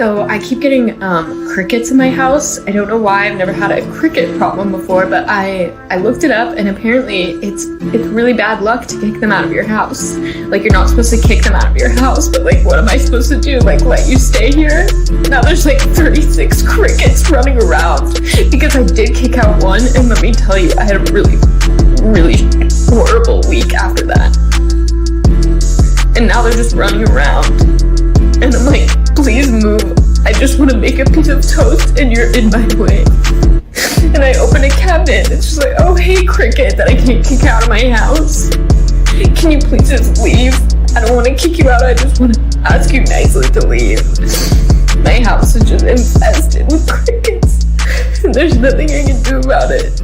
So I keep getting crickets in my house. I don't know why. I've never had a cricket problem before, but I looked it up, and apparently it's really bad luck to kick them out of your house. Like, you're not supposed to kick them out of your house, but like, what am I supposed to do? Like, let you stay here? Now there's like 36 crickets running around because I did kick out one, and let me tell you, I had a really, really horrible week after that. And now they're just running around. And I'm like, please move. I just want to make a piece of toast and you're in my way. And I open a cabinet. It's just like, oh, hey, cricket that I can't kick out of my house. Can you please just leave? I don't want to kick you out. I just want to ask you nicely to leave. My house is just infested with crickets. And there's nothing I can do about it.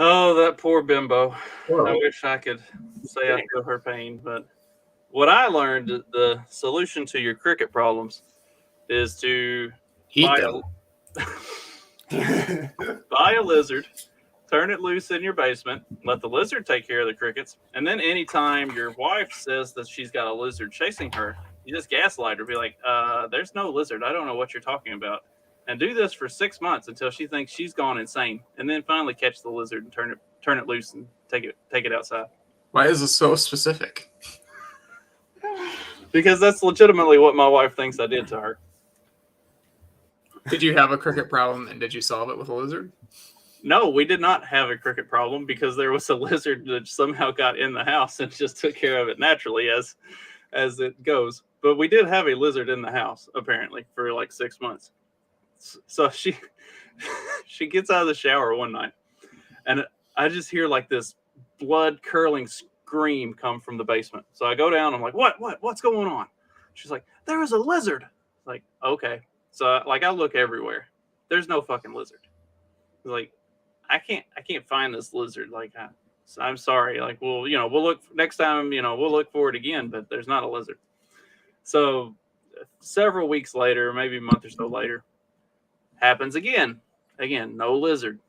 Oh, that poor bimbo. Whoa. I wish I could say I feel her pain, but what I learned, the solution to your cricket problems is to buy a lizard, turn it loose in your basement, let the lizard take care of the crickets, and then anytime your wife says that she's got a lizard chasing her, you just gaslight her, be like, there's no lizard. I don't know what you're talking about. And do this for 6 months until she thinks she's gone insane, and then finally catch the lizard and turn it loose and take it outside. Why is this so specific? Because that's legitimately what my wife thinks I did to her. Did you have a cricket problem, and did you solve it with a lizard? No, we did not have a cricket problem because there was a lizard that somehow got in the house and just took care of it naturally as it goes. But we did have a lizard in the house, apparently, for like 6 months. So she gets out of the shower one night, and I just hear like this blood curdling scream come from the basement. So I go down. I'm like, what's going on? She's like, there was a lizard. Like, okay. So like, I look everywhere. There's no fucking lizard. Like, I can't find this lizard. Like, I'm sorry. Like, we'll look next time. We'll look for it again. But there's not a lizard. So several weeks later, maybe a month or so later. Happens again, no lizard.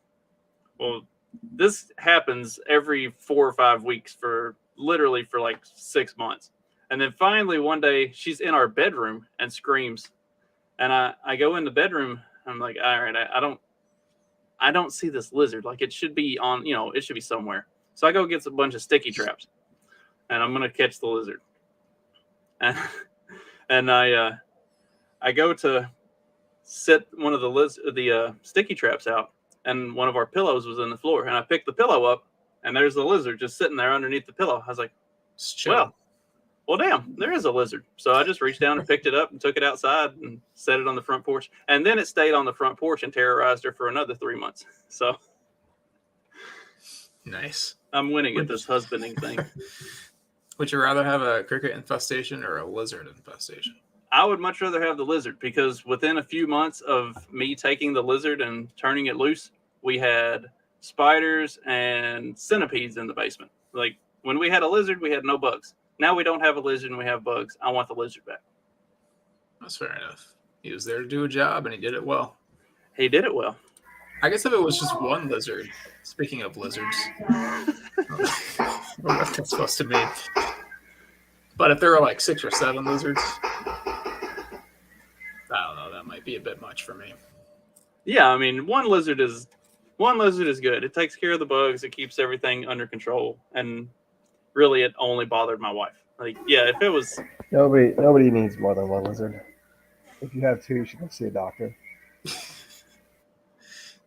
Well, this happens every 4 or 5 weeks for like 6 months. And then finally one day she's in our bedroom and screams. And I go in the bedroom. I'm like, all right, I don't see this lizard. Like, it should be on, it should be somewhere. So I go get a bunch of sticky traps and I'm going to catch the lizard. And I go to set one of the sticky traps out, and one of our pillows was in the floor, and I picked the pillow up, and there's the lizard just sitting there underneath the pillow. I was like, well, damn, there is a lizard. So I just reached down and picked it up and took it outside and set it on the front porch, and then it stayed on the front porch and terrorized her for another 3 months. So nice. I'm winning at this husbanding thing. Would you rather have a cricket infestation or a lizard infestation? I would much rather have the lizard, because within a few months of me taking the lizard and turning it loose, we had spiders and centipedes in the basement. Like, when we had a lizard, we had no bugs. Now we don't have a lizard and we have bugs. I want the lizard back. That's fair enough. He was there to do a job, and he did it well. He did it well. I guess if it was just one lizard, speaking of lizards, what that's supposed to mean. But if there were like 6 or 7 lizards, I don't know, that might be a bit much for me. Yeah, I mean, one lizard is good. It takes care of the bugs. It keeps everything under control. And really, it only bothered my wife. Like, yeah, if it was... Nobody needs more than one lizard. If you have 2, you should go see a doctor.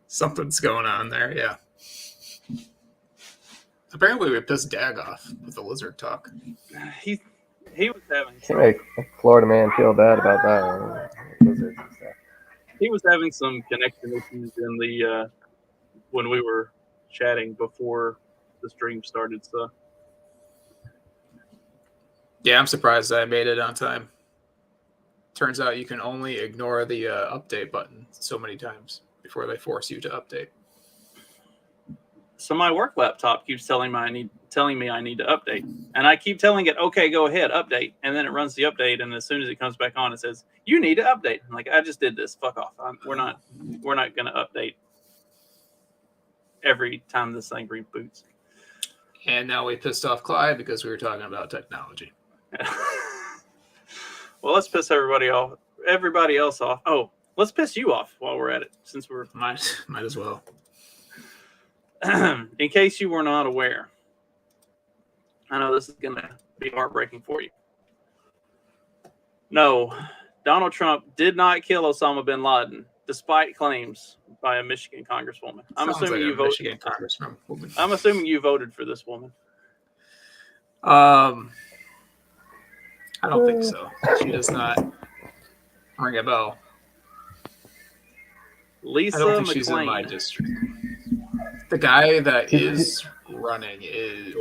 Something's going on there, yeah. Apparently we pissed Dag off with the lizard talk. He was having... Can't make a Florida man feel bad about that. Lizards and stuff. He was having some connection issues in the when we were chatting before the stream started. So yeah, I'm surprised I made it on time. Turns out you can only ignore the update button so many times before they force you to update. So my work laptop keeps telling me I need to update, and I keep telling it, okay, go ahead, update, and then it runs the update, and as soon as it comes back on, it says you need to update. I'm like, I just did this. Fuck off. We're not going to update every time this thing reboots. And now we pissed off Clyde because we were talking about technology. Well, let's piss everybody else off. Oh, let's piss you off while we're at it, since we're Might as well. in case you were not aware. I know this is gonna be heartbreaking for you. No, Donald Trump did not kill Osama bin Laden, despite claims by a Michigan congresswoman. I'm assuming you voted. Michigan congresswoman. I'm assuming you voted for this woman. I don't think so. She does not ring a bell. Lisa I don't think McClain. she's in my district. The guy that is running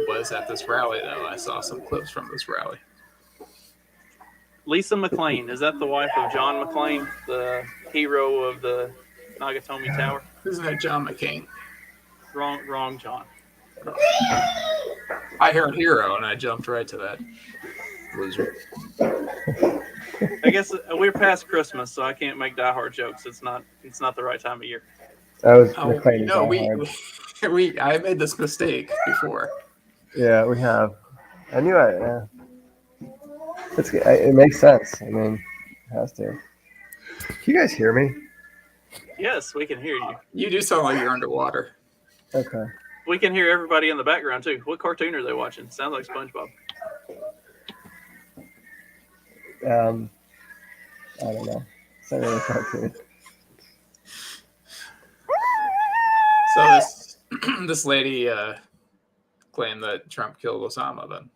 was at this rally, though. I saw some clips from this rally. Lisa McClain, is that the wife of John McClain, the hero of the Nagatomi Tower? Isn't that John McCain? Wrong, John. I heard hero, and I jumped right to that loser. I guess we're past Christmas, so I can't make Die Hard jokes. It's not the right time of year. That was Oh, McClain. no, I made this mistake before. Yeah, we have. I knew it. Yeah. It makes sense. I mean, it has to. Can you guys hear me? Yes, we can hear you. You do sound like you're underwater. Okay. We can hear everybody in the background too. What cartoon are they watching? Sounds like SpongeBob. I don't know. It's not really a cartoon. So this lady claimed that Trump killed Osama. Then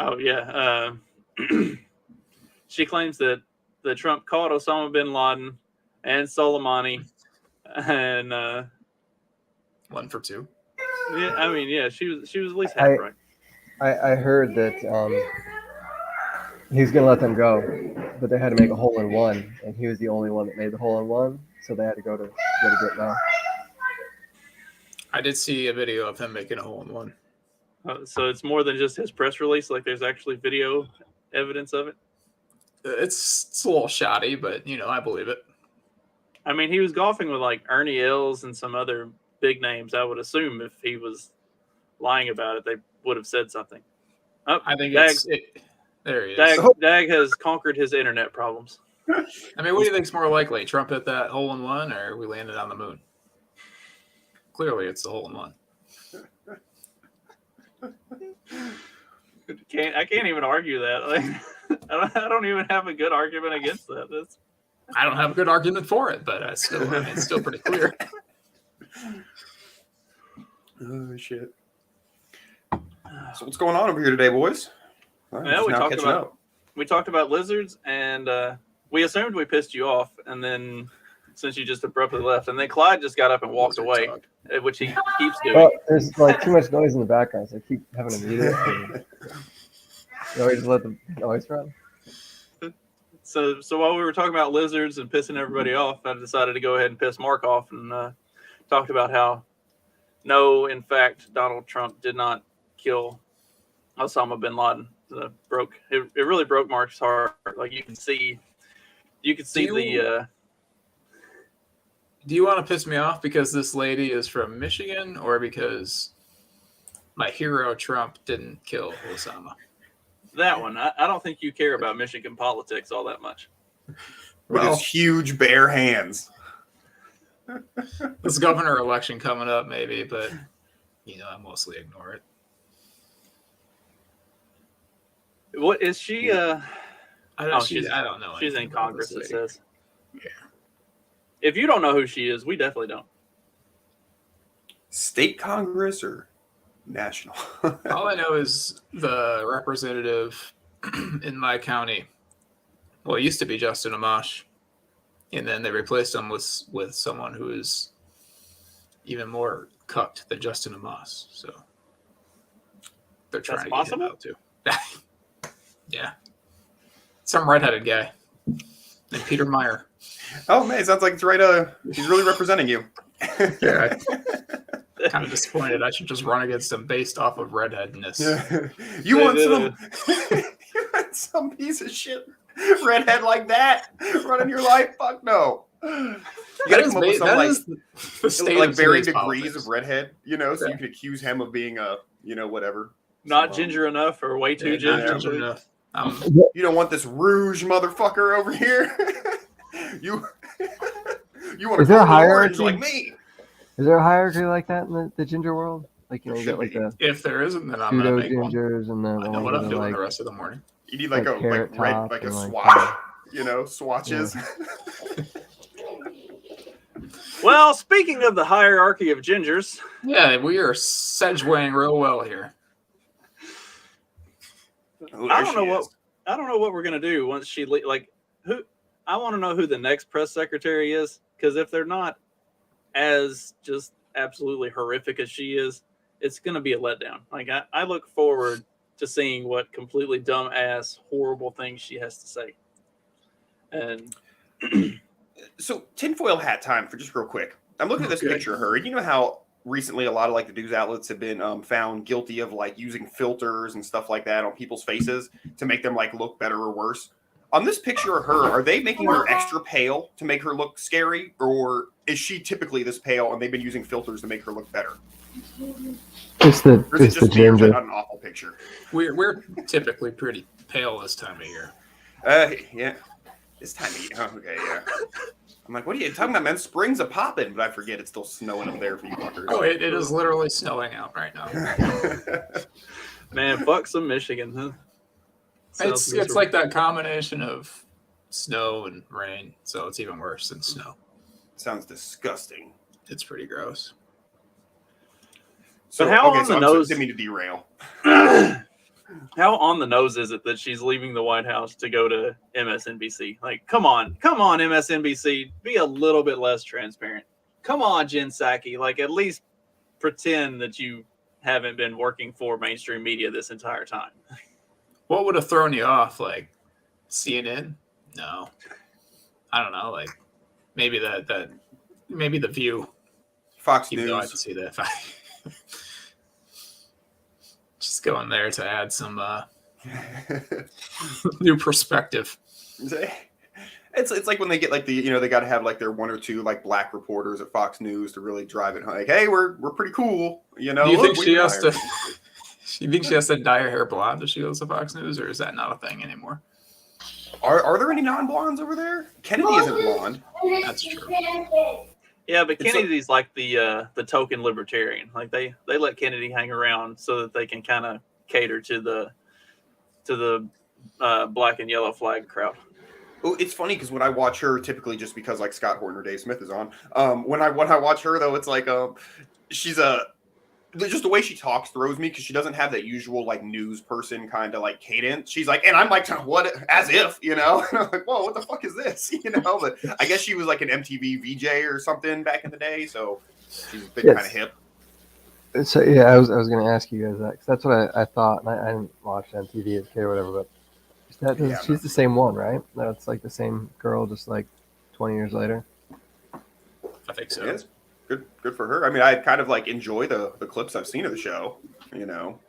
Oh yeah. She claims that Trump caught Osama bin Laden and Soleimani, and 1 for 2. yeah, I mean, yeah, she was at least half right. I heard that he was going to let them go, but they had to make a hole-in-one, and he was the only one that made the hole-in-one, so they had to go to get now. I did see a video of him making a hole-in-one. So it's more than just his press release. Like there's actually video evidence of it. It's a little shoddy, but I believe it. I mean, he was golfing with like Ernie Els and some other big names. I would assume if he was lying about it, they would have said something. Oh, I think there he is. Dag has conquered his internet problems. I mean, what do you think's more likely? Trump hit that hole-in-one, or we landed on the moon? Clearly, it's the hole-in-one. I can't even argue that. Like, I don't even have a good argument against that. I don't have a good argument for it, but it's still pretty clear. Oh shit! So what's going on over here today, boys? All right, Yeah, we talked about lizards, and we assumed we pissed you off, and then since you just abruptly left, and then Clyde just got up and walked away, which he keeps doing. Well, there's like too much noise in the background, so I keep having to mute it. You always let the noise run. So while we were talking about lizards and pissing everybody off, I decided to go ahead and piss Mark off and talked about how, no, in fact, Donald Trump did not kill Osama bin Laden. It really broke Mark's heart. Like you could see the. Do you want to piss me off because this lady is from Michigan, or because my hero Trump didn't kill Osama? That one. I don't think you care about Michigan politics all that much. With his huge bare hands. This governor election coming up, maybe, but I mostly ignore it. What is she? I don't know. She's in Congress. It says. Yeah. If you don't know who she is, we definitely don't. State Congress or national? All I know is the representative in my county. Well, it used to be Justin Amash, and then they replaced him with someone who is even more cucked than Justin Amash. So they're trying to get him out too. Yeah, some redheaded guy named Peter Meyer. Oh man, sounds like it's right. He's really representing you. Yeah. Kind of disappointed. I should just run against him based off of redheadness. Yeah. You want some piece of shit redhead like that running your life? Fuck no. You gotta come up with some like, the state like of varying today's degrees politics. of redhead, you know, so Yeah. you can accuse him of being a, you know, whatever. Not So, ginger enough or way too Yeah, not ginger. ginger enough. You don't want this rouge motherfucker over here. you want Is to there a go orange hierarchy? like me. Is there a hierarchy like that in the ginger world? Like, you know, you got like the If there isn't, then I'm gonna pseudo make one. gingers and the I know ones what that I'm are doing like, the rest of the morning. You need like Like a carrot like red, top like a and, like, swatch, you know, swatches. Well, speaking of the hierarchy of gingers, Yeah, we are segueing real well here. Oh, I there don't she know is. I don't know what we're gonna do once she like who. I want to know who the next press secretary is, because if they're not as just absolutely horrific as she is, it's gonna be a letdown. Like I look forward to seeing what completely dumbass, horrible things she has to say. And So tinfoil hat time for just real quick. I'm looking at this Okay. picture of her, and you know how recently a lot of like the news outlets have been found guilty of like using filters and stuff like that on people's faces to make them like look better or worse. On this picture of her, are they making her extra pale to make her look scary, or is she typically this pale and they've been using filters to make her look better? it's the Or is it just me, or is that ginger. not an awful picture? We're typically pretty pale this time of year. Yeah. This time of year. Oh, okay, yeah. I'm like, what are you talking about, man? Spring's a poppin', but I forget it's still snowing up there for you fuckers. Oh, it is literally snowing out right now. man, fuck some Michigan, huh? Sounds It's miserable. like that combination of snow and rain, so it's even worse than snow. Sounds disgusting. It's pretty gross. So, But how okay, on so the I'm nose- didn't mean to derail. How on the nose is it that she's leaving the White House to go to MSNBC? Like, come on, MSNBC, be a little bit less transparent. Come on, Jen Psaki, like at least pretend that you haven't been working for mainstream media this entire time. What would have thrown you off? Like CNN? No, I don't know. Like maybe maybe The View. Fox Even though I News. didn't see that. Just going there to add some new perspective. It's like when they get like the, you know, they got to have like their one or two like black reporters at Fox News to really drive it home. Like, hey, we're pretty cool, you know. Do you look, think we she can has hire to? people. You think she has to dye her hair blonde if she goes to Fox News, or is that not a thing anymore? Are there any non-blondes over there? Kennedy isn't blonde. That's true. Yeah, but It's Kennedy's like the token libertarian. Like they let Kennedy hang around so that they can kind of cater to the black and yellow flag crowd. Oh, it's funny because when I watch her, typically just because like Scott Horton or Dave Smith is on. When I watch her though, it's like she's just the way she talks throws me because she doesn't have that usual like news person kind of like cadence. She's like, and I'm like, what? As if, you know? And I'm like, whoa, what the fuck is this? You know? But I guess she was like an MTV VJ or something back in the day, so she's been Yes. kind of hip. So yeah, I was going to ask you guys that because that's what I thought. And I didn't watch MTV as a kid or whatever, but Yeah, she's the same one, right? That's like the same girl, just like 20 years later. I think so. It is. Good for her. I mean, I kind of like enjoy the clips I've seen of the show, you know.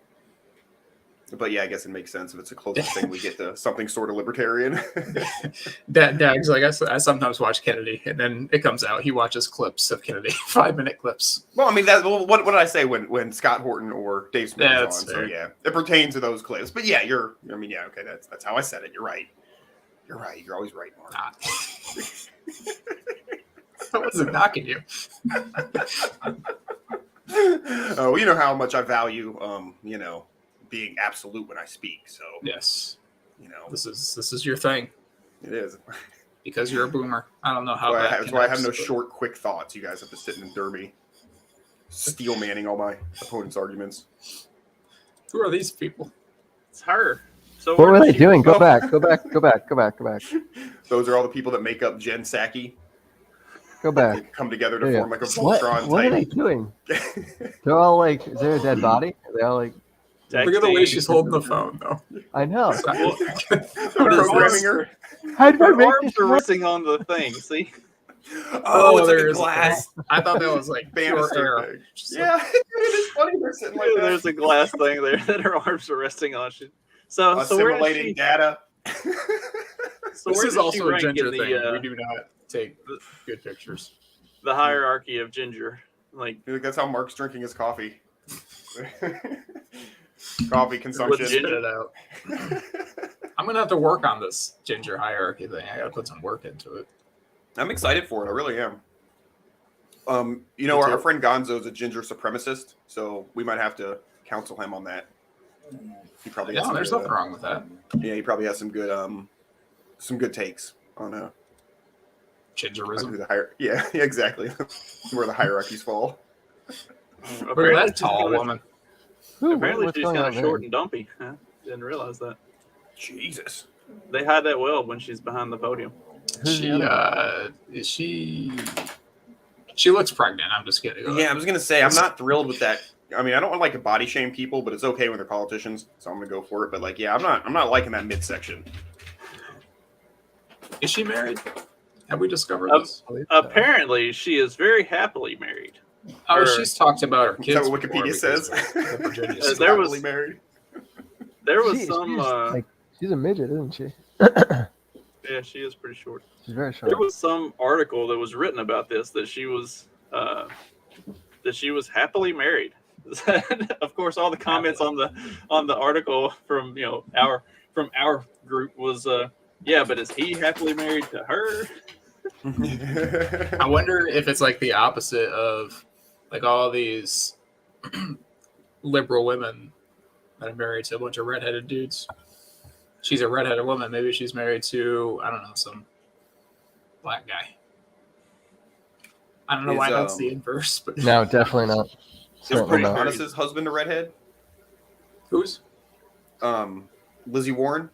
But yeah, I guess it makes sense if it's the closest thing we get to something sort of libertarian. Dags, like I sometimes watch Kennedy, and then it comes out he watches clips of Kennedy, 5-minute clips. Well, I mean, what did I say when Scott Horton or Dave Smith Yeah, was on? that's So fair. yeah, it pertains to those clips. But yeah, okay, that's how I said it. You're right. You're right. You're always right, Mark. Not. I wasn't knocking you. Oh, you know how much I value, you know, being absolute when I speak. So Yes, you know, this is your thing it is. because you're a boomer. I don't know how That's why I have no connects, but- short, quick thoughts. You guys have to sit and endure me, steel manning all my opponent's arguments. Who are these people? It's her. So What where were does they she- doing? Go Oh. back. Those are all the people that make up Jen Psaki. Go They back. come together to Yeah. form like a What Voltron are they type. doing? They're all like, is there a dead body? Are they all like, Look at the way Texting. she's holding the phone, though. I know. Well, They're programming her. How did I her make arms this are work? resting on the thing. See, Oh, it's like there a is glass I thought that was like pure banister air. thing. Just Yeah, it is funny they're sitting like that. there's a glass thing there that her arms are resting on. So where does Assimilating she? data. So This where is does she also a rank ginger in thing. the? We do not take good pictures. The hierarchy of ginger. Like, I think that's how Mark's drinking his coffee. Coffee consumption. Spit it out. I'm gonna have to work on this ginger hierarchy thing. I gotta put some work into it. I'm excited for it. I really am. You know, Me our too. friend Gonzo is a ginger supremacist, so we might have to counsel him on that. He probably has No, some there's good, nothing wrong with that. Yeah, he probably has some good takes on who Gingerism. yeah, exactly. Where the hierarchies fall. Look at that she's tall kinda- woman. Apparently What's she's going kind on of there? short and dumpy. Huh? Didn't realize that. Jesus. They hide that well when she's behind the podium. Who's the other one? She looks pregnant. I'm just kidding. Yeah, I was gonna say I'm not thrilled with that. I mean, I don't want like to body shame people, but it's okay when they're politicians, so I'm gonna go for it. But like, yeah, I'm not liking that midsection. Is she married? Have we discovered this? Apparently, she is very happily married. Oh, Or- she's talked about her Is kids. that what before Wikipedia because says? they're Virginia There State. was- Happily married. There was She's some. like, she's a midget, isn't she? Yeah, she is pretty short. She's very short. There was some article that was written about this that she was happily married. Of course, all the comments on the article from our group was yeah, but is he happily married to her? I wonder if it's like the opposite of like all these liberal women that are married to a bunch of redheaded dudes. She's a redheaded woman. Maybe she's married to, I don't know, some black guy. I don't know why that's the inverse, but No, definitely not. Is Certainly not. Pocahontas' husband a redhead? who's? Lizzie Warren.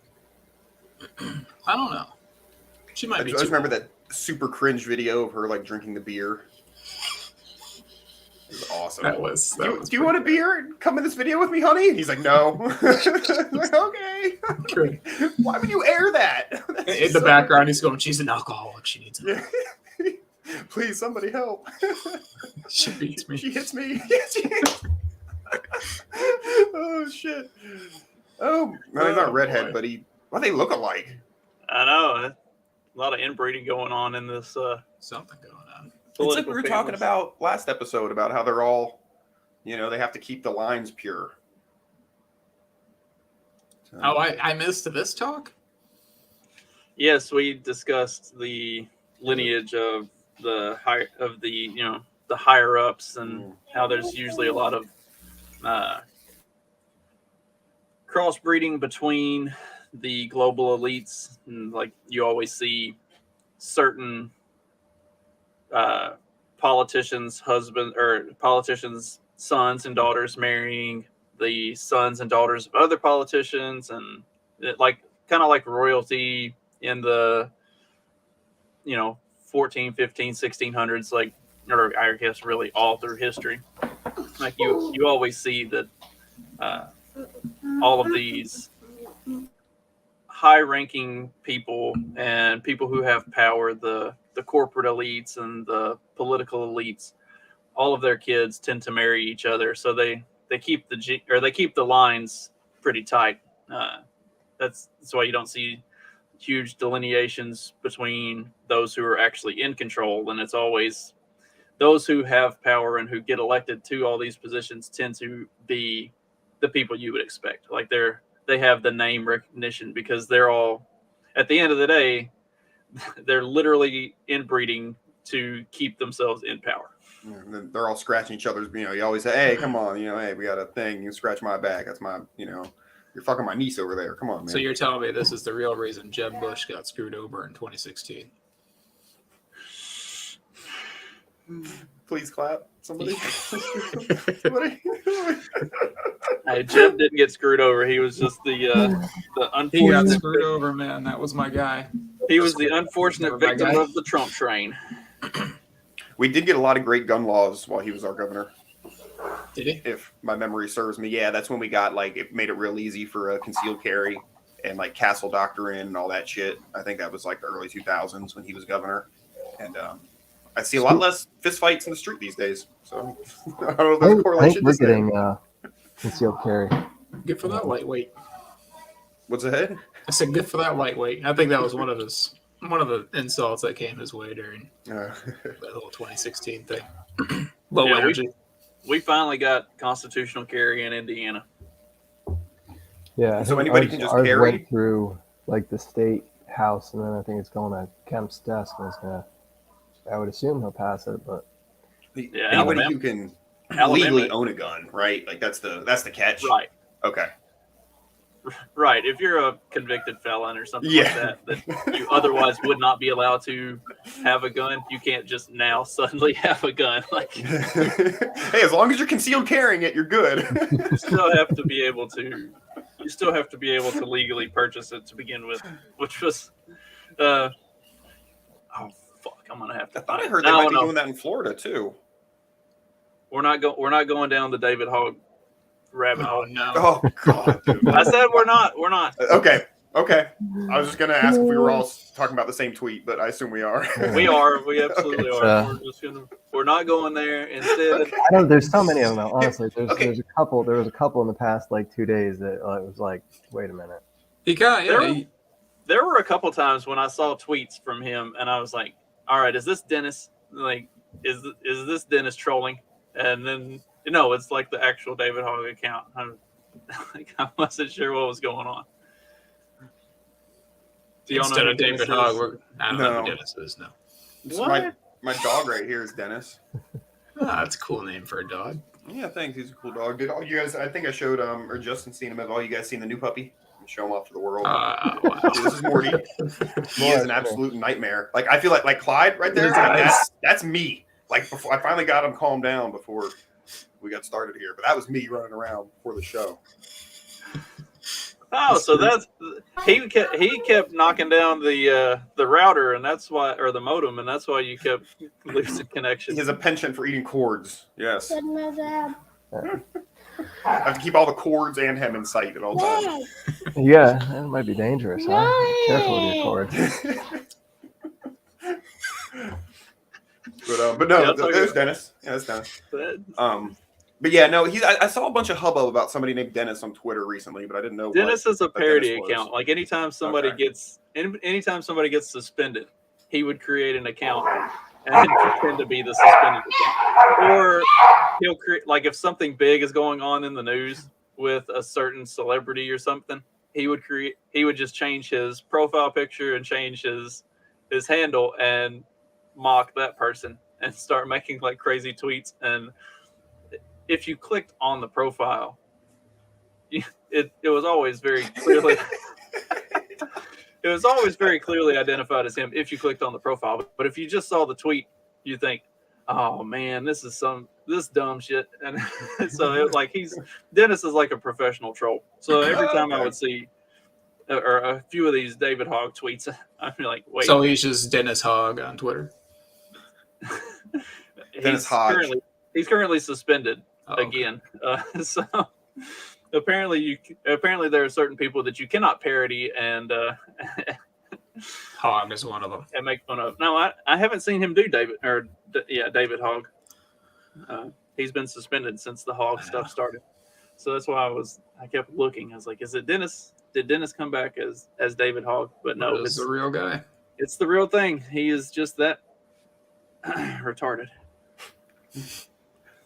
I don't know. She might I be. just too remember old. that super cringe video of her like drinking the beer. It was awesome. That was. Do you want a beer? Come in this video with me, honey? He's like, no. Like, okay. Good. Why would you air that? That's In the so- background, he's going, she's an alcoholic. She needs it. Yeah. Please, somebody help. She beats me. She hits me. Oh shit. Oh, no, he's not Oh, redhead, boy. but well, they look alike. I know. A lot of inbreeding going on in this. Something going on. It's like political we were talking families. about last episode about how they're all, they have to keep the lines pure. So- Oh, I missed this talk? Yes, we discussed the lineage of the higher ups and how there's usually a lot of crossbreeding between the global elites, and like you always see certain politicians' sons and daughters marrying the sons and daughters of other politicians, and it, like kind of like royalty in the 14, 15, 1600s, like, or I guess really all through history. Like you always see that all of these high-ranking people and people who have power, the corporate elites and the political elites, all of their kids tend to marry each other, so they keep the lines pretty tight. That's why you don't see huge delineations between those who are actually in control, and it's always those who have power and who get elected to all these positions tend to be the people you would expect. Like they have the name recognition because they're all, at the end of the day, they're literally inbreeding to keep themselves in power. And then they're all scratching each other's. You always say, "Hey, come on, hey, we got a thing. You scratch my back. That's my, you're fucking my niece over there. Come on, man." So you're telling me this is the real reason Jeb Bush got screwed over in 2016? Please clap, somebody. Somebody. Jeb didn't get screwed over. He was just the He got unfortunate. screwed over, man. That was my guy. He was the unfortunate Remember my victim guy? of the Trump train. We did get a lot of great gun laws while he was our governor, Did he? if my memory serves me. Yeah, that's when we got it made it real easy for a concealed carry and castle doctrine and all that shit. I think that was the early 2000s when he was governor, and I see a lot less fist fights in the street these days. So I don't know if there's a I think correlation. we're to say. getting concealed carry. Good for that lightweight. What's ahead? I said good for that lightweight. I think that was one of his one of the insults that came his way during Uh, that whole 2016 thing. Low Yeah, energy. we finally got constitutional carry in Indiana. Yeah, I So think anybody can just ours carry? went through like the state house, and then I think it's going to Kemp's desk, and it's gonna. I would assume he'll pass it, but Yeah, anybody Alabama- who can Alabama- legally own a gun, right? Like that's the catch. Right. Okay. Right. If you're a convicted felon or something Yeah. like that you otherwise would not be allowed to have a gun, you can't just now suddenly have a gun. Like, Hey, as long as you're concealed carrying it, you're good. you still have to be able to. You still have to be able to legally purchase it to begin with, which was. Oh fuck! I'm gonna have to. I thought I find- heard they No, might be no. doing that in Florida too. We're not going down the David Hogg rabbit Oh hole. no. Oh god. Dude. I said we're not. We're not. Okay. I was just gonna ask if we were all talking about the same tweet, but I assume we are. We are. We absolutely Okay. are. We're not going there. Instead, Okay. I don't. There's so many of them. Though, honestly, there's Okay. there's a couple. There was a couple in the past like 2 days that it was like, wait a minute. He got there were a couple times when I saw tweets from him, and I was like, "All right, is this Dennis? Like, is this Dennis trolling?" And then it's like the actual David Hogg account. I wasn't sure what was going on. Do y'all know instead who of David Dennis Hogg, is? I don't know No. who Dennis is. No. What? My dog right here is Dennis. That's a cool name for a dog. Yeah, thanks. He's a cool dog. Did all you guys? I think I showed or Justin seen him. Have all you guys seen the new puppy? Show him off to the world. Wow. This is Morty. He is an absolute nightmare. Like I feel like Clyde right there. His eyes. That's me. Like before, I finally got him calmed down before we got started here. But that was me running around before the show. Oh, so that's he kept knocking down the router, and that's why, or the modem, and that's why you kept losing connection. He has a penchant for eating cords. Yes. I have to keep all the cords and him in sight at all times. Yeah, that might be dangerous, huh? Careful with your cords. But no, Yeah, I'll tell you there's what. Dennis. Yeah, that's Dennis. But But yeah, no, I saw a bunch of hubbub about somebody named Dennis on Twitter recently, but I didn't know. Dennis is a parody Dennis was. account. Like anytime somebody gets suspended, he would create an account and pretend to be the suspended account. Or he'll create, like if something big is going on in the news with a certain celebrity or something, he would just change his profile picture and change his handle and mock that person and start making like crazy tweets. And if you clicked on the profile, it was always very clearly it was always very clearly identified as him if you clicked on the profile. But if you just saw the tweet, you think, oh man, this dumb shit. And so Dennis is like a professional troll. So every time I would see or a few of these David Hogg tweets, I'd be like, wait. So he's just Dennis Hogg on Twitter. Dennis Hodge. He's currently suspended Okay. again. So apparently there are certain people that you cannot parody and Hogg is one of them. and make fun of. No, I haven't seen him do David Hogg. He's been suspended since the Hogg stuff started. So that's why I kept looking. I was like, is it Dennis? Did Dennis come back as David Hogg? But no, It's the real guy. it's the real thing. He is just that retarded.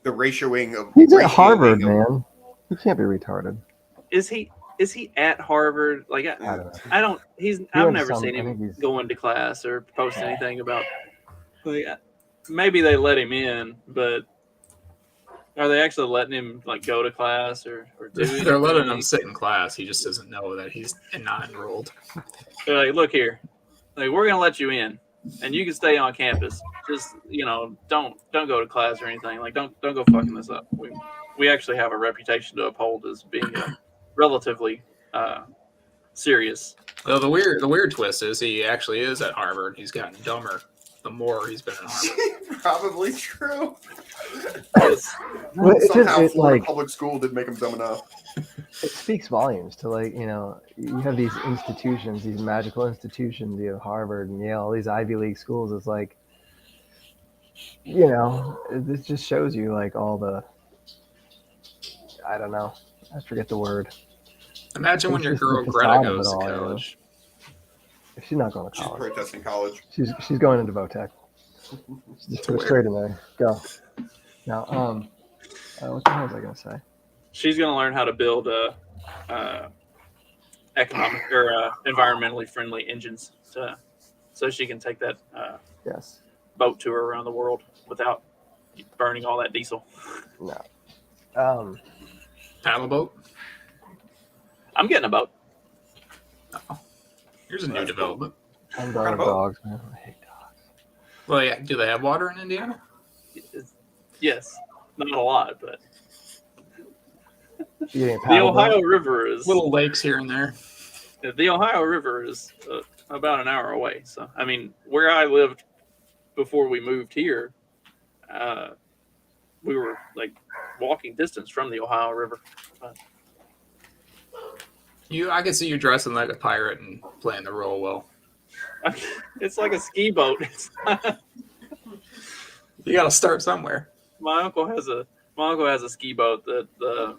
The ratioing of He's at ratioing Harvard, of- man. He can't be retarded. Is he at Harvard? Like I don't know. I don't. I've has never some- seen I think him he's- go into class or post anything about. Like, maybe they let him in, but are they actually letting him like go to class or do? They're letting anything? him sit in class. He just doesn't know that he's not enrolled. They're like, look here, like we're gonna let you in, and you can stay on campus. Just don't go to class or anything. Like don't go fucking this up. We actually have a reputation to uphold as being relatively serious. Well, the weird twist is he actually is at Harvard. He's gotten dumber the more he's been at Harvard. Probably true. Yes. Well, it Somehow just Florida public school did make him dumb enough. it speaks volumes to you have these institutions, these magical institutions, you have Harvard and Yale, all these Ivy League schools. It's like, this just shows you like all the, I don't know, I forget the word. Imagine when It's your just the girl facade Greta of goes it to all, college. She's not going to She's college. protesting college. She's going into Votech. Just put her straight in there. Go. Now, what the hell was I going to say? She's going to learn how to build economic or environmentally friendly engines so she can take that Yes. boat tour around the world without burning all that diesel. No. Paddle boat. I'm getting a boat. Here's a new That's development. I'm done with boat? dogs, man. I hate dogs. Well, yeah. Do they have water in Indiana? Yes, not a lot, but You getting a the paddle Ohio boat? River is Little lakes here and there. the Ohio River is about an hour away. So, I mean, where I lived before we moved here, we were like walking distance from the Ohio River. But I can see you dressing like a pirate and playing the role well. it's like a ski boat. You got to start somewhere. My uncle has a ski boat that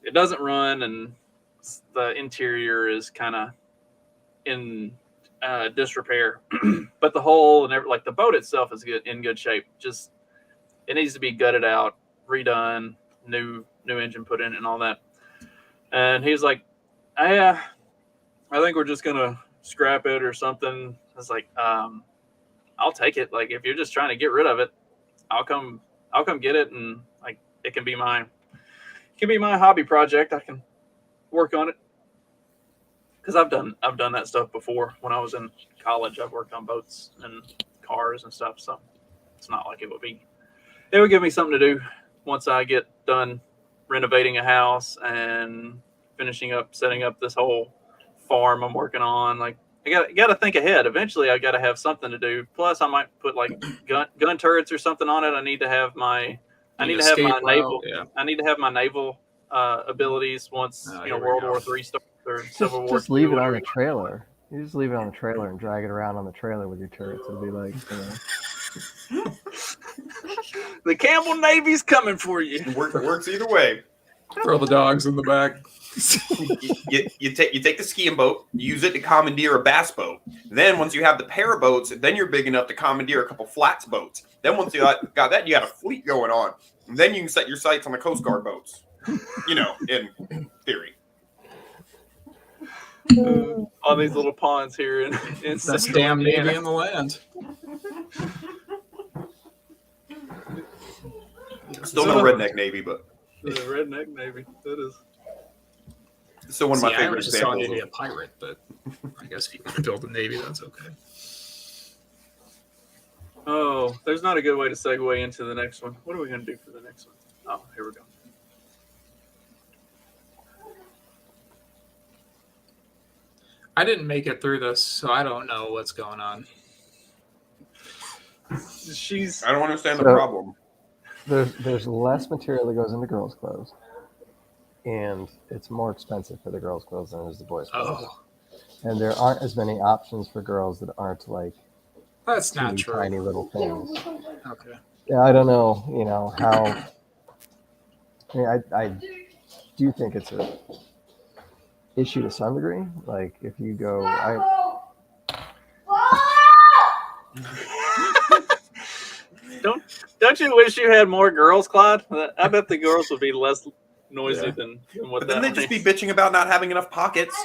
it doesn't run, and the interior is kind of in disrepair. But the hull and like the boat itself is in good shape. Just it needs to be gutted out, redone, new engine put in, and all that. And he's like, I think we're just gonna scrap it or something. I was like, I'll take it. Like if you're just trying to get rid of it, I'll come get it, and like it can be my hobby project. I can work on it because I've done that stuff before. When I was in college, I've worked on boats and cars and stuff. So it's not like it would give me something to do once I get done renovating a house and setting up this whole farm I'm working on. Like I got to think ahead. Eventually, I got to have something to do. Plus, I might put like gun turrets or something on it. I need to have my naval. Yeah. I need to have my naval abilities once here we World go. War III starts or Civil War. Just leave II, it on whatever. the trailer. You just leave it on the trailer and drag it around on the trailer with your turrets. It'll be like, The Campbell Navy's coming for you. It works either way. Throw the dogs in the back. You take the skiing boat, use it to commandeer a bass boat. Then once you have the pair of boats, then you're big enough to commandeer a couple flats boats. Then once you got that, you got a fleet going on. And then you can set your sights on the Coast Guard boats. In theory. All these little ponds here in That's Central damn Indiana. Navy in the land. Still no redneck Navy, but The redneck Navy. That is. still one of my I favorite was just telling examples. you to be a pirate, but I guess if you want to build a Navy, that's okay. Oh, there's not a good way to segue into the next one. What are we going to do for the next one? Oh, here we go. I didn't make it through this, so I don't know what's going on. She's. I don't understand the So- problem. there's less material that goes into girls' clothes, and it's more expensive for the girls' clothes than it is the boys' clothes. Oh, And there aren't as many options for girls that aren't like that's not teeny true. tiny little things. Okay. Yeah, I don't know, how. I mean, I do think it's a issue to some degree. Like if you go, Don't you wish you had more girls, Clyde? I bet the girls would be less noisy than what But then that they'd just be means. bitching about not having enough pockets.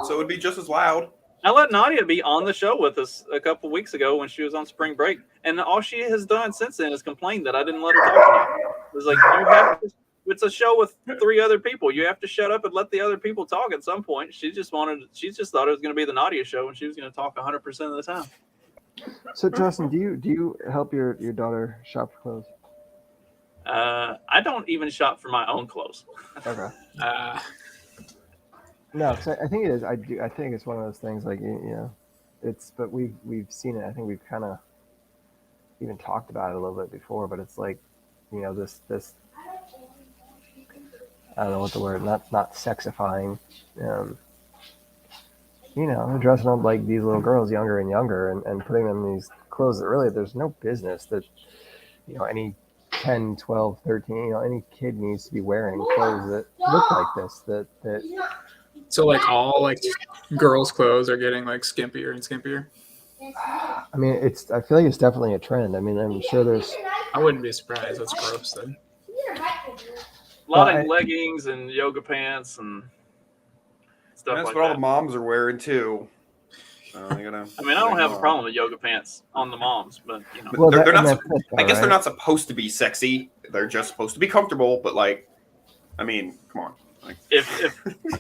So it would be just as loud. I let Nadia be on the show with us a couple weeks ago when she was on spring break, and all she has done since then is complained that I didn't let her talk enough. It was like, you have to, it's a show with 3 other people. You have to shut up and let the other people talk at some point. She just thought it was going to be the Nadia show, and she was going to talk 100% of the time. So Justin, do you help your daughter shop for clothes? I don't even shop for my own clothes. Okay. No, 'cause I think it is. I do. I think it's one of those things like it's. But we've seen it. I think we've kind of even talked about it a little bit before. But it's like, this. I don't know what the word. Not sexifying. They're dressing up like these little girls, younger and younger, and putting them in these clothes that really there's no business that any 10, 12, 13, any kid needs to be wearing clothes that look like this. That So like all like girls' clothes are getting like skimpier and skimpier. I mean, I feel like it's definitely a trend. I mean, I'm sure there's. I wouldn't be surprised. That's gross then. A lot of leggings and yoga pants and stuff And that's like what all that. the moms are wearing too. So you gotta, I mean, I don't have a problem with yoga pants on the moms, but you know, Well, they're not. that's it, I guess they're right? not supposed to be sexy. They're just supposed to be comfortable. But like, I mean, come on. Like, if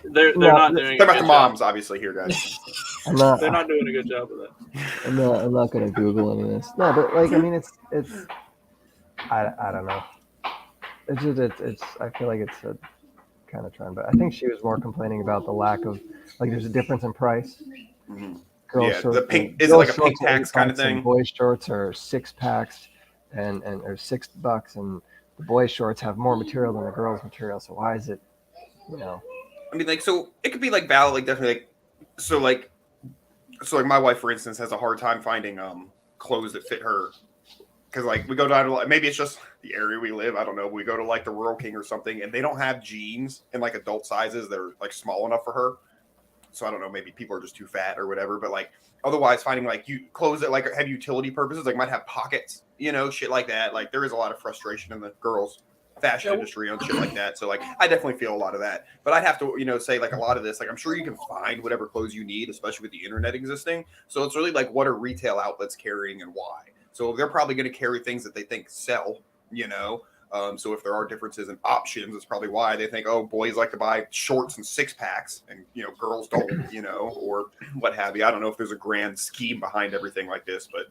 they're Well, not doing they're a about good the job. moms, obviously here, guys. I'm not. They're not doing a good job of that. I'm not going to Google any of this. No, but like, I mean, it's. I don't know. It's. I feel like it's a kind of trend, but I think she was more complaining about the lack of like. There's a difference in price. Mhm. Girls Yeah, shorts, the pink- girls is it like a shorts pink are tax kind of $8 and thing? boys shorts are $6, and or $6, and the boys shorts have more material than the girls material. So why is it? You know. I mean, like, so it could be like valid, like definitely, like, so like my wife, for instance, has a hard time finding clothes that fit her, because like we go down to maybe it's just the area we live. I don't know. We go to like the Rural King or something, and they don't have jeans in like adult sizes that are like small enough for her. So I don't know. Maybe people are just too fat or whatever. But like otherwise, finding like clothes that like have utility purposes, like might have pockets, you know, shit like that. Like there is a lot of frustration in the girls' fashion industry on shit like that. So like I definitely feel a lot of that. But I'd have to, you know, say like a lot of this, like I'm sure you can find whatever clothes you need, especially with the internet existing. So it's really like what are retail outlets carrying and why. So they're probably going to carry things that they think sell, you know. So if there are differences in options, that's probably why they think, oh, boys like to buy shorts and 6-packs, and you know, girls don't, you know, or what have you. I don't know if there's a grand scheme behind everything like this, but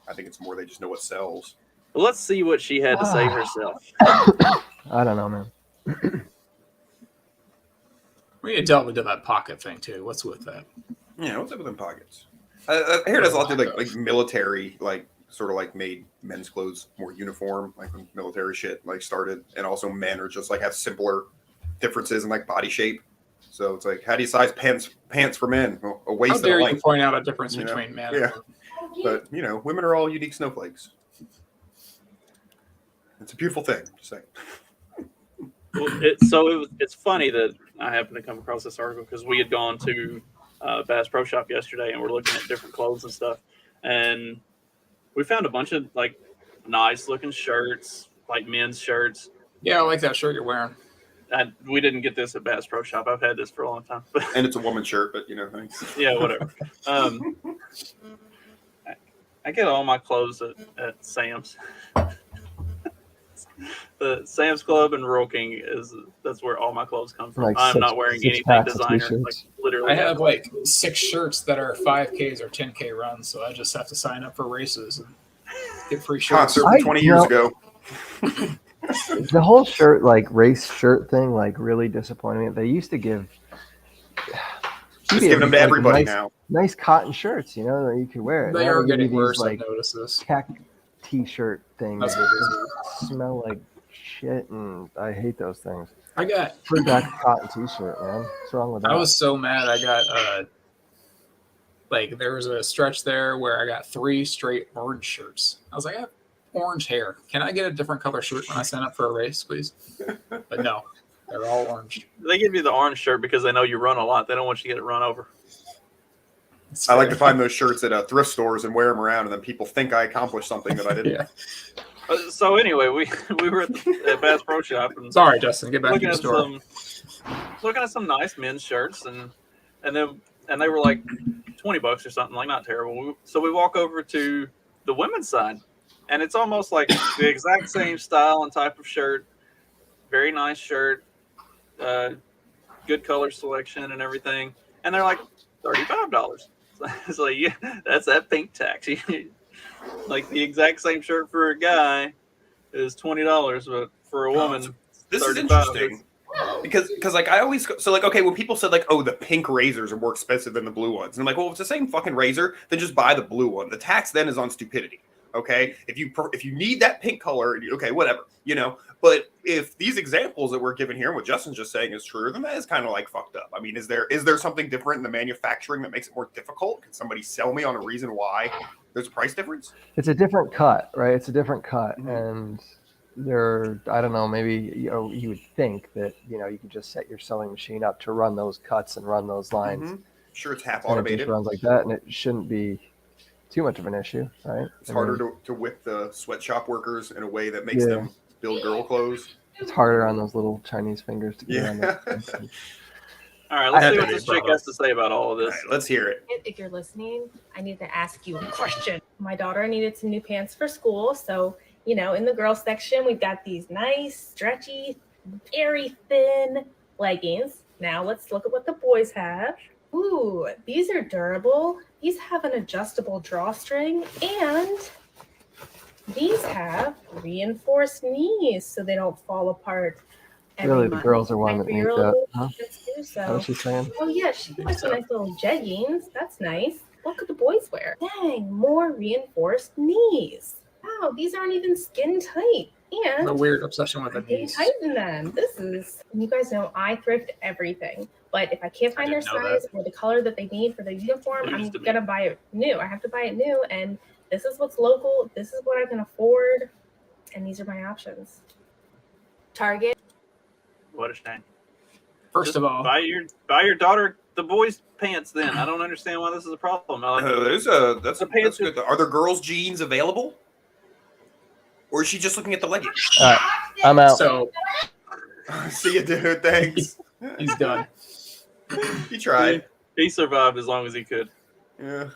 I think it's more they just know what sells. Well, let's see what she had to say herself. I don't know, man. We need to delve into that pocket thing too. What's with that? Yeah, what's up with them pockets? I hear there's a lot of like military, like sort of like made men's clothes more uniform, like when military shit like started, and also men are just like have simpler differences in like body shape. So it's like, how do you size pants for men? Well, a waist How dare and a you length. point out a difference You know? between men? Yeah. But you know, women are all unique snowflakes. It's a beautiful thing. Just saying. Well, it's funny that I happened to come across this article because we had gone to Bass Pro Shop yesterday and we're looking at different clothes and stuff, and we found a bunch of like nice looking shirts, like men's shirts. Yeah, I like that shirt you're wearing. We didn't get this at Bass Pro Shop. I've had this for a long time. And it's a woman's shirt, but you know, thanks. Yeah, whatever. I get all my clothes at Sam's. The Sam's Club and Rural King that's where all my clothes come from. Like I'm not wearing anything packs of designer. t-shirts. Like literally, I have like 6 shirts that are 5Ks or 10K runs, so I just have to sign up for races and get free shirts. Concert from 20 years ago. The whole shirt, like race shirt thing, like really disappointed me. They used to give. Just giving them to everybody nice, now. Nice cotton shirts, you know, that you could wear. They Now are give you getting these, worse. like I've noticed this. tech t-shirt things That's what that smell like shit, and I hate those things. I got. Put back a cotton t-shirt, man. What's wrong with that? I was so mad. I got like there was a stretch there where I got 3 straight orange shirts. I was like, I have orange hair. Can I get a different color shirt when I sign up for a race, please? But no, they're all orange. they give you the orange shirt because they know you run a lot. They don't want you to get it run over. It's I like to fair. find those shirts at thrift stores and wear them around, and then people think I accomplished something that I didn't. Yeah. So anyway, we were at Bass Pro Shop and Sorry, Justin. Get back to looking the at store. some nice men's shirts and they were like $20 or something, like not terrible. So we walk over to the women's side, and it's almost like the exact same style and type of shirt. Very nice shirt, good color selection and everything, and they're like $35. So it's like, yeah, that's that pink tax. Like the exact same shirt for a guy is $20, but for a woman, This is 35. interesting because like I always so like, okay, when people said like, oh, the pink razors are more expensive than the blue ones, and I'm like, well, if it's the same fucking razor, then just buy the blue one. The tax then is on stupidity. Okay, if you need that pink color, okay, whatever, you know. But if these examples that we're given here, what Justin's just saying is true, then that is kind of like fucked up. I mean, is there something different in the manufacturing that makes it more difficult? Can somebody sell me on a reason why there's a price difference? It's a different cut, right? It's a different cut, Mhm. and I don't know, maybe you would think that you could just set your sewing machine up to run those cuts and run those lines, Sure, it's half and it just automated. runs like that, and it shouldn't be too much of an issue, right? It's harder to whip the sweatshop workers in a way that makes Yeah. them build girl clothes. It's harder on those little Chinese fingers to get around Yeah. that. All right, let's had see to what be this chick proud. has to say about all of All this. right, let's hear it. If you're listening, I need to ask you a question. My daughter needed some new pants for school. So, in the girls section, we've got these nice, stretchy, very thin leggings. Now let's look at what the boys have. Ooh, these are durable. These have an adjustable drawstring, and these have reinforced knees so they don't fall apart. Really, the girls are one that need that, huh? Do What so. was she saying? Oh yeah, she wears some nice little jeggings. That's nice. What could the boys wear? Dang, more reinforced knees. Wow, these aren't even skin tight. And A weird obsession with the I can knees. tighten them. You guys know I thrift everything. But if I can't find their didn't know size or the color that they need for their uniform, I'm News to me. gonna buy it new. I have to buy it new, and this is what's local. This is what I can afford, and these are my options. Target. What a shame. First Just of all, buy your daughter the boys' pants. Then I don't understand why this is a problem. That's The pants good. Are there girls' jeans available? Or is she just looking at the leggings? All right, I'm out. so See you, dude. Thanks. he's done. He tried. He survived as long as he could. Yeah.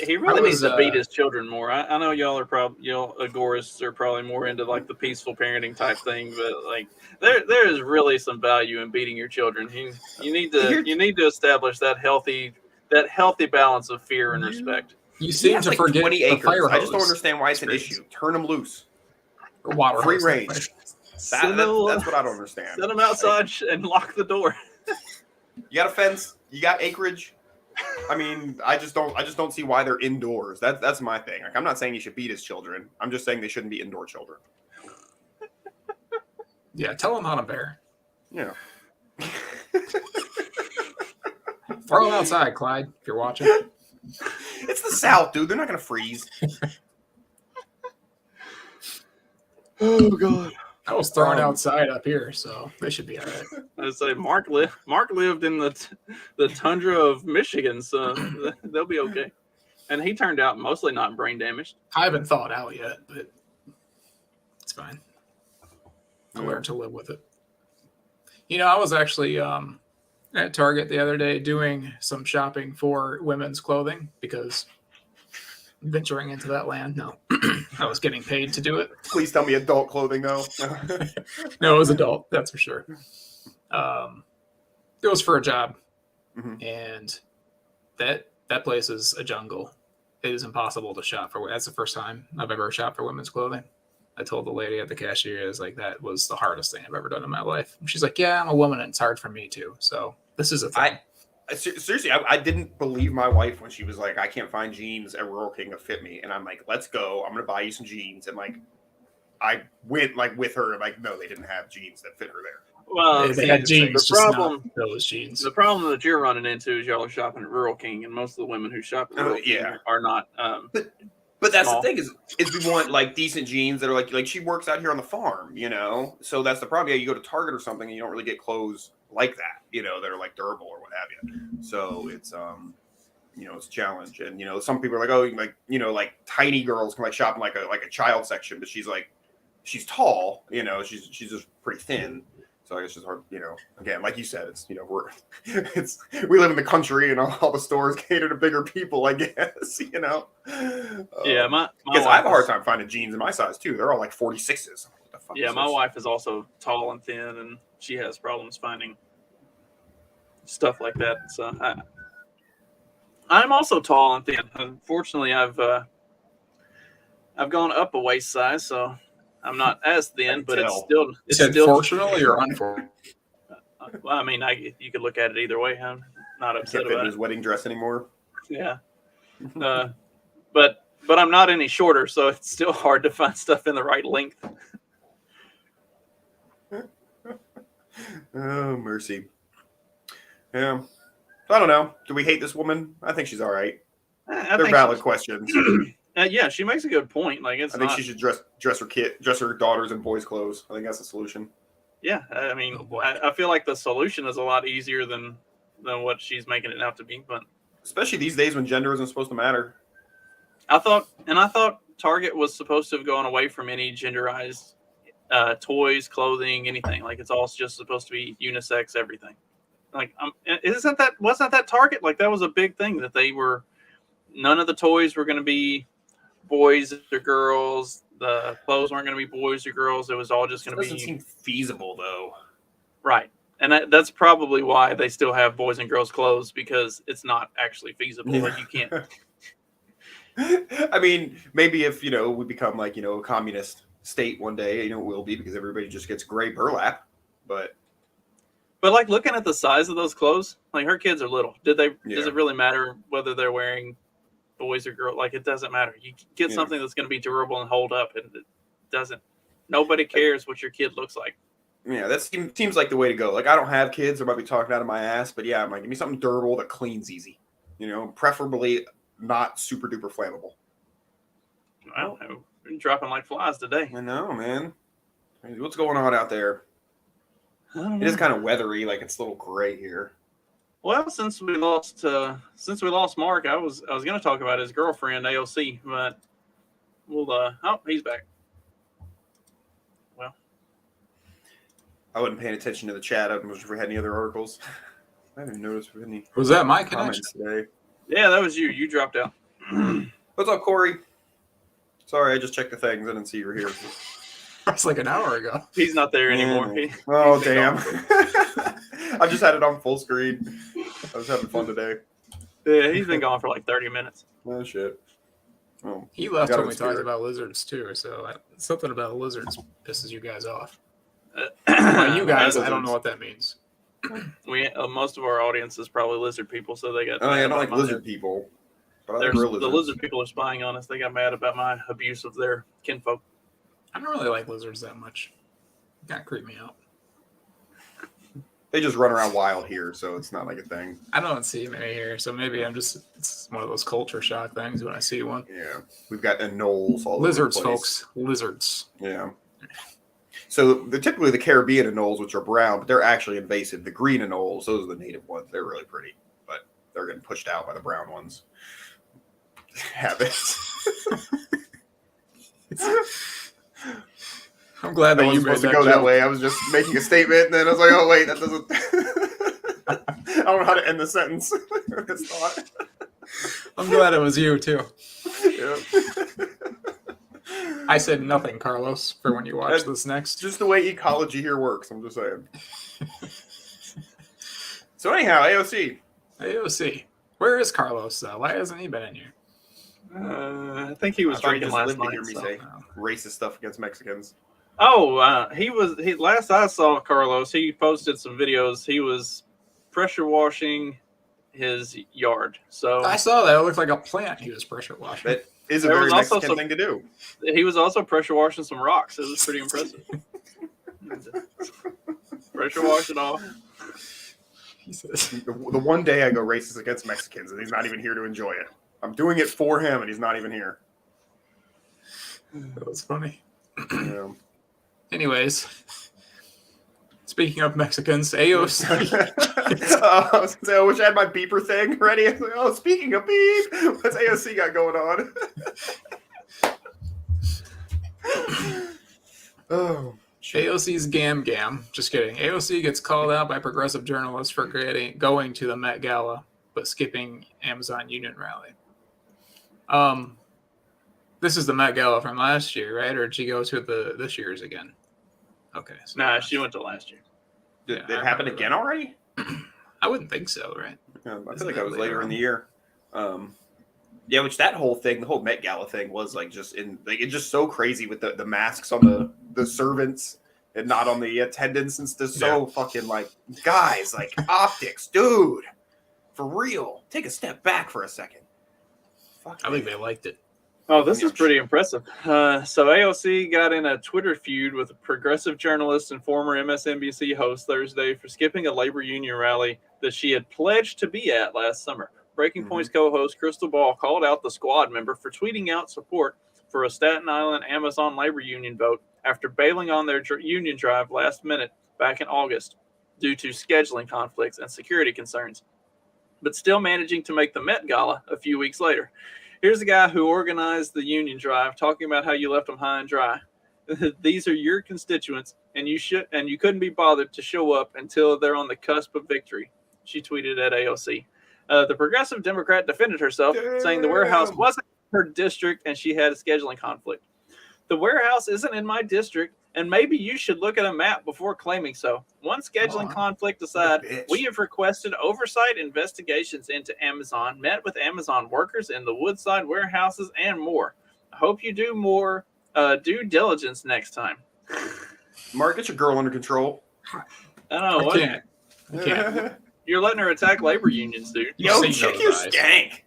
He really I needs was, to beat his children more. I know y'all are agorists are probably more into like the peaceful parenting type thing, but like there is really some value in beating your children. You need to establish that healthy balance of fear and respect. You He seem has to like forget 20 the acres. fire I just don't hose. understand why it's an experience. issue. Turn them loose. Or water Free hose, range. right? Send That's them- what I don't understand. Send them outside and lock the door. You got a fence. You got acreage. I mean, I just don't see why they're indoors. That's my thing. Like, I'm not saying you should beat his children. I'm just saying they shouldn't be indoor children. Yeah, tell him how to bear. Yeah. Throw him outside, Clyde, if you're watching. It's the South, dude. They're not gonna freeze. Oh god. I was throwing outside up here, so they should be all right. I say Mark lived in the tundra of Michigan, so they'll be okay. And he turned out mostly not brain damaged. I haven't thawed out yet, but it's fine. I learned to live with it. I was actually at Target the other day doing some shopping for women's clothing because venturing into that land, no, I was getting paid to do it. Please tell me adult clothing though. No, it was adult, that's for sure. It was for a job, and that place is a jungle. It is impossible to shop for. That's the first time I've ever shopped for women's clothing. I told the lady at the cashier, I was like, that was the hardest thing I've ever done in my life. And she's like, yeah, I'm a woman and it's hard for me too. So this is a thing. Seriously, I didn't believe my wife when she was like, I can't find jeans at Rural King that fit me. And I'm like, let's go. I'm going to buy you some jeans. And like, I went like with her and like, no, they didn't have jeans that fit her there. Well, They had jeans, the just problem, not those jeans. the problem that you're running into is y'all are shopping at Rural King, and most of the women who shop at Rural King are not. But that's small. the thing is we want like decent jeans that are like she works out here on the farm, so that's the problem. Yeah, you go to Target or something and you don't really get clothes like that, that are like durable or what have you. So it's it's a challenge. And some people are like, oh, like tiny girls can like shop in like a child section, but she's tall, she's just pretty thin. So I guess it's hard, again, like you said, it's, we live in the country and all the stores cater to bigger people, I guess, Yeah, because I have a hard time finding jeans in my size too. They're all like 46s. What the fuck Yeah, is my this? wife is also tall and thin, and she has problems finding stuff like that. So I'm also tall and thin. Unfortunately, I've gone up a waist size, so I'm not as thin, but it's still fortunately or unfortunately? Well, I mean, you could look at it either way. I'm not upset Can't fit in about his it. wedding dress anymore. Yeah, but I'm not any shorter, so it's still hard to find stuff in the right length. Oh, mercy. Yeah. I don't know. Do we hate this woman? I think she's all right. I They're think valid questions. Yeah, she makes a good point. Like it's I think not. she should dress her daughters in boys' clothes. I think that's the solution. Yeah, I mean, Oh, boy. I feel like the solution is a lot easier than what she's making it out to be. But Especially these days when gender isn't supposed to matter. I thought Target was supposed to have gone away from any genderized toys, clothing, anything. Like it's all just supposed to be unisex, everything. Like, wasn't that Target? Like that was a big thing that they were. None of the toys were going to be boys or girls. The clothes weren't going to be boys or girls. It was all just going to be. Doesn't seem feasible though. Right. And that's probably why they still have boys and girls clothes, because it's not actually feasible. Like you can't. I mean, maybe if, we become like, a communist state one day, it will be, because everybody just gets gray burlap. But like looking at the size of those clothes, like her kids are little. Does Yeah. it really matter whether they're wearing boys or girls? Like it doesn't matter. You get Yeah. something that's going to be durable and hold up, and it doesn't. Nobody cares what your kid looks like. yeah, that seems like the way to go. Like I don't have kids, I might be talking out of my ass, but yeah, I'm like, give me something durable that cleans easy. Preferably not super duper flammable. I don't know. We're dropping like flies today. I know, man. What's going on out there? I don't It is know. kind of weathery, like it's a little gray here. Well, since we lost Mark, I was going to talk about his girlfriend AOC, but we'll. He's back. Well, I wasn't paying attention to the chat. I wasn't sure if we had any other articles. I didn't even notice if we had any Was that my connection? comments today. yeah, that was you. You dropped out. What's up, Corey? Sorry, I just checked the things. I didn't see you were here. That's like an hour ago. He's not there anymore. Yeah. He- Oh, he's been damn. gone. I just had it on full screen. I was having fun today. Yeah, he's been gone for like 30 minutes. Oh, shit. Oh, He left Got when him we talked spirit. about lizards too, so something about lizards pisses you guys off. Uh, By you guys, I don't lizards. know what that means. We most of our audience is probably lizard people, so they got. Oh, mad yeah, I don't about like my- lizard people. But I like There's, real the lizards. lizard people are spying on us. They got mad about my abuse of their kinfolk. I don't really like lizards that much. Kind of creep me out. They just run around wild here, so it's not like a thing. I don't see many here, so maybe it's one of those culture shock things when I see one. Yeah. We've got anoles all Lizards, over the place. folks. Lizards. Yeah. So they're typically the Caribbean anoles, which are brown, but they're actually invasive. The green anoles, those are the native ones. They're really pretty, but they're getting pushed out by the brown ones. Habits. I'm glad I that you wasn't made supposed to that go that joke. way. I was just making a statement, and then I was like, oh, wait, that doesn't... I don't know how to end the sentence. This thought. I'm glad it was you too. Yeah. I said nothing, Carlos, for when you watch That's this next. just the way ecology here works. I'm just saying. So anyhow, AOC. AOC. Where is Carlos though? Why hasn't he been in here? I think he was I thought he drinking just last lived to night. hear me so- say racist stuff against Mexicans. Oh, he was. Last I saw Carlos, he posted some videos. He was pressure washing his yard. So I saw that. It looked like a plant he was pressure washing. That is a There very was also Mexican some- thing to do. he was also pressure washing some rocks. It was pretty impressive. Pressure washing off. He says, The one day I go racist against Mexicans, and he's not even here to enjoy it. I'm doing it for him, and he's not even here. that was funny. Yeah. Anyways, speaking of Mexicans, AOC. I was gonna say, I wish I had my beeper thing ready. I was like, oh, speaking of beep, what's AOC got going on? Oh, AOC's gam. Just kidding. AOC gets called out by progressive journalists for going to the Met Gala, but skipping Amazon Union Rally. This is the Met Gala from last year, right? Or did she go to this year's again? Okay. So Nah, she went to last year. Did Yeah, it I happen remember again that. already? I wouldn't think so, right? I Isn't feel like that I was later later in on? the year. Yeah, which that whole thing, the whole Met Gala thing was like just it's just so crazy with the masks on the servants and not on the attendants, and just so fucking like, guys, like optics, dude, for real. Take a step back for a second. Fuck, I think man. they liked it. Oh, this is pretty impressive. So AOC got in a Twitter feud with a progressive journalist and former MSNBC host Thursday for skipping a labor union rally that she had pledged to be at last summer. Breaking Point's co-host Crystal Ball called out the squad member for tweeting out support for a Staten Island Amazon labor union vote after bailing on their union drive last minute back in August due to scheduling conflicts and security concerns, but still managing to make the Met Gala a few weeks later. Here's a guy who organized the union drive talking about how you left them high and dry. These are your constituents, and you couldn't be bothered to show up until they're on the cusp of victory, she tweeted at AOC. The progressive Democrat defended herself, saying the warehouse wasn't her district and she had a scheduling conflict. The warehouse isn't in my district, and maybe you should look at a map before claiming so. One scheduling conflict aside, we have requested oversight investigations into Amazon, met with Amazon workers in the Woodside warehouses, and more. I hope you do more due diligence next time. Mark, get your girl under control. I don't know. I can't. You're letting her attack labor unions, dude. Yo, check your skank.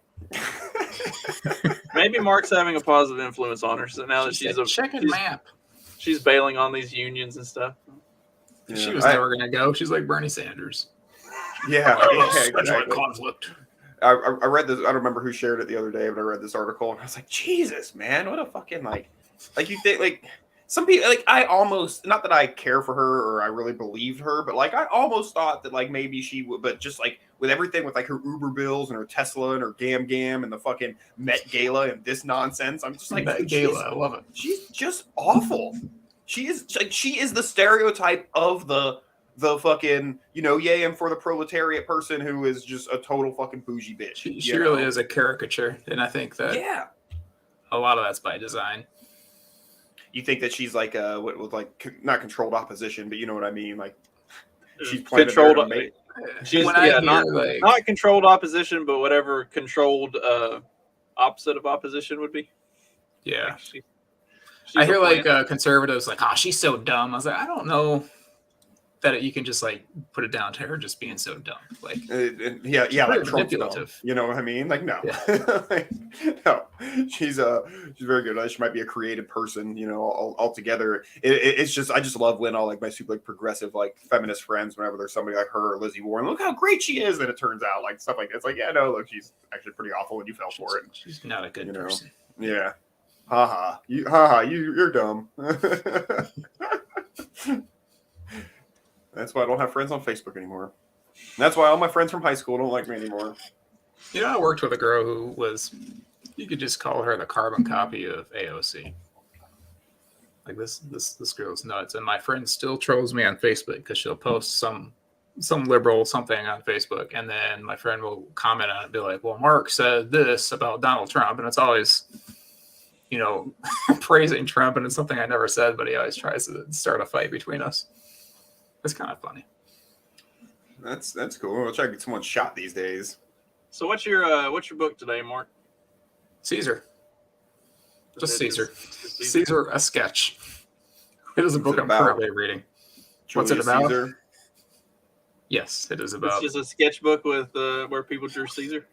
Maybe Mark's having a positive influence on her. So now that she's map. She's bailing on these unions and stuff. Yeah, she was never going to go. She's like Bernie Sanders. Yeah, exactly. Conflict. I read this. I don't remember who shared it the other day, but I read this article and I was like, Jesus, man, what a fucking like you think like some people like I almost not that I care for her or I really believed her, but like I almost thought that like maybe she would, but just like with everything with like her Uber bills and her Tesla and her Gam and the fucking Met Gala and this nonsense, I'm just like Met Gala, I love it. She's just awful. She is the stereotype of the fucking, yay, and for the proletariat person who is just a total fucking bougie bitch. She really is a caricature, and I think that a lot of that's by design. You think that she's like with like not controlled opposition, but you know what I mean, like she's controlled. She's not controlled opposition, but whatever controlled opposite of opposition would be. Yeah, I hear like conservatives like, "Oh, she's so dumb." I was like, I don't know that you can just like put it down to her just being so dumb. Like, like Trump's dumb. You know what I mean? Like, no, no, she's very good. She might be a creative person, altogether. It's just I just love when all like my super like progressive like feminist friends, whenever there's somebody like her or Lizzie Warren, look how great she is, and it turns out like stuff like that. It's like, yeah, no, look, she's actually pretty awful, and you fell for it. She's not a good person. Yeah. You're dumb. That's why I don't have friends on Facebook anymore. And that's why all my friends from high school don't like me anymore. I worked with a girl who was, you could just call her the carbon copy of AOC. Like this girl's nuts. And my friend still trolls me on Facebook because she'll post some liberal something on Facebook. And then my friend will comment on it and be like, well, Mark said this about Donald Trump. And it's always, praising Trump. And it's something I never said, but he always tries to start a fight between us. It's kind of funny. That's cool. I'll try to get someone shot these days. So what's your book today, Mark? Caesar. Just Caesar. Caesar, a sketch. It is a book I'm currently reading. What's it about? Caesar? Yes, it is about. It's just a sketchbook with where people drew Caesar.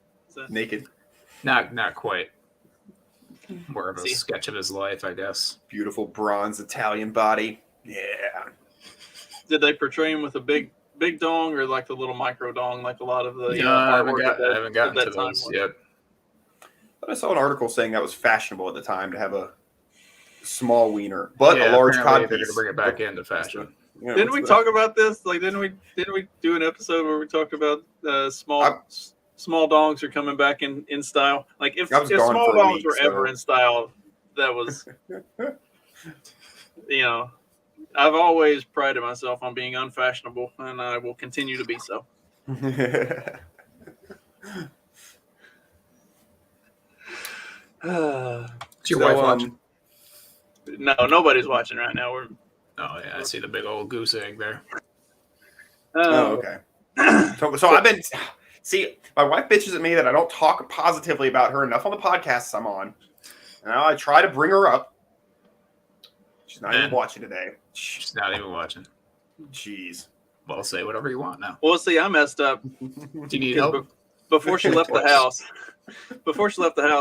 Naked. Not quite. More of a sketch of his life, I guess. Beautiful bronze Italian body. Yeah. Did they portray him with a big dong or like the little micro dong, like a lot of the? I haven't gotten to those yet. But I saw an article saying that was fashionable at the time to have a small wiener, but a large codpiece. They're going to bring it back into fashion. Didn't we talk about this? Like, didn't we do an episode where we talked about small dongs are coming back in style? Like, if small dongs were ever in style, that was, I've always prided myself on being unfashionable, and I will continue to be so. Is your wife watching? No, nobody's watching right now. I see the big old goose egg there. Okay. So I've been my wife bitches at me that I don't talk positively about her enough on the podcasts I'm on. Now I try to bring her up. She's not even watching today. She's not even watching. Jeez. Well, say whatever you want now. Well, see, I messed up. Do you need help? Before she left the house,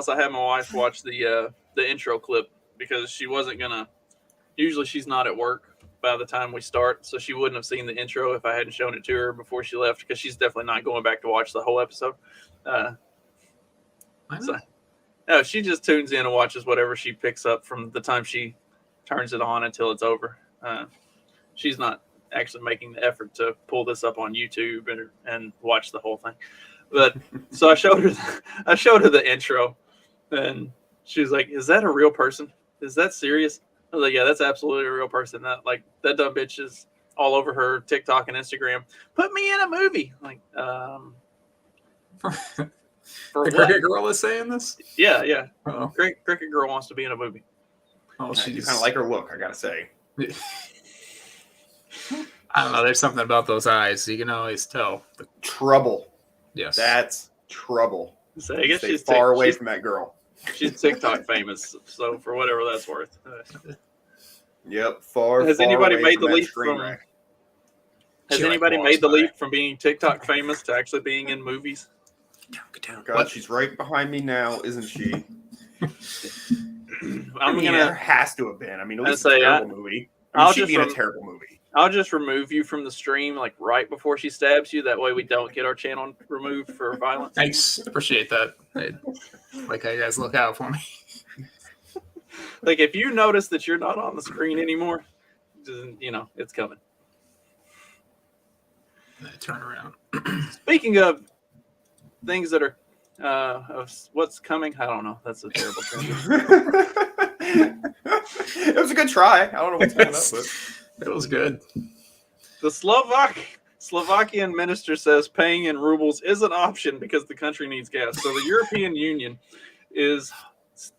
I had my wife watch the intro clip because she wasn't gonna. Usually, she's not at work by the time we start, so she wouldn't have seen the intro if I hadn't shown it to her before she left. Because she's definitely not going back to watch the whole episode. I know. So, no, she just tunes in and watches whatever she picks up from the time she turns it on until it's over. She's not actually making the effort to pull this up on YouTube and watch the whole thing. But so I showed her the intro, and she was like, "Is that a real person? Is that serious?" I was like, "Yeah, that's absolutely a real person. That dumb bitch is all over her TikTok and Instagram. Put me in a movie." Like, for The what? cricket girl is saying this? Yeah. Oh, Cricket girl wants to be in a movie. oh I do she's kind of like her look, I gotta say. I don't know. There's something about those eyes. You can always tell. Trouble. Yes. That's trouble. So I guess Stay she's far away from that girl. She's TikTok famous, so for whatever that's worth. Yep, far. Has far anybody away made from the that leap screen from? rack. Has She, like, anybody walks made the by. leap from being TikTok famous to actually being in movies? Oh God, she's right behind me now, isn't she? I'm There gonna. has to have been. I mean, at I'd least a say terrible movie. I mean, I'll she'd just be in a rem- terrible movie. I'll just remove you from the stream like right before she stabs you. That way we don't get our channel removed for violence. Thanks. Appreciate that. I like how you guys look out for me. Like if you notice that you're not on the screen anymore, it's coming. I turn around. Speaking of things that are of what's coming, I don't know. That's a terrible transition. It was a good try. I don't know what's coming up with. It was good. The Slovakian minister says paying in rubles is an option because the country needs gas. So the European Union is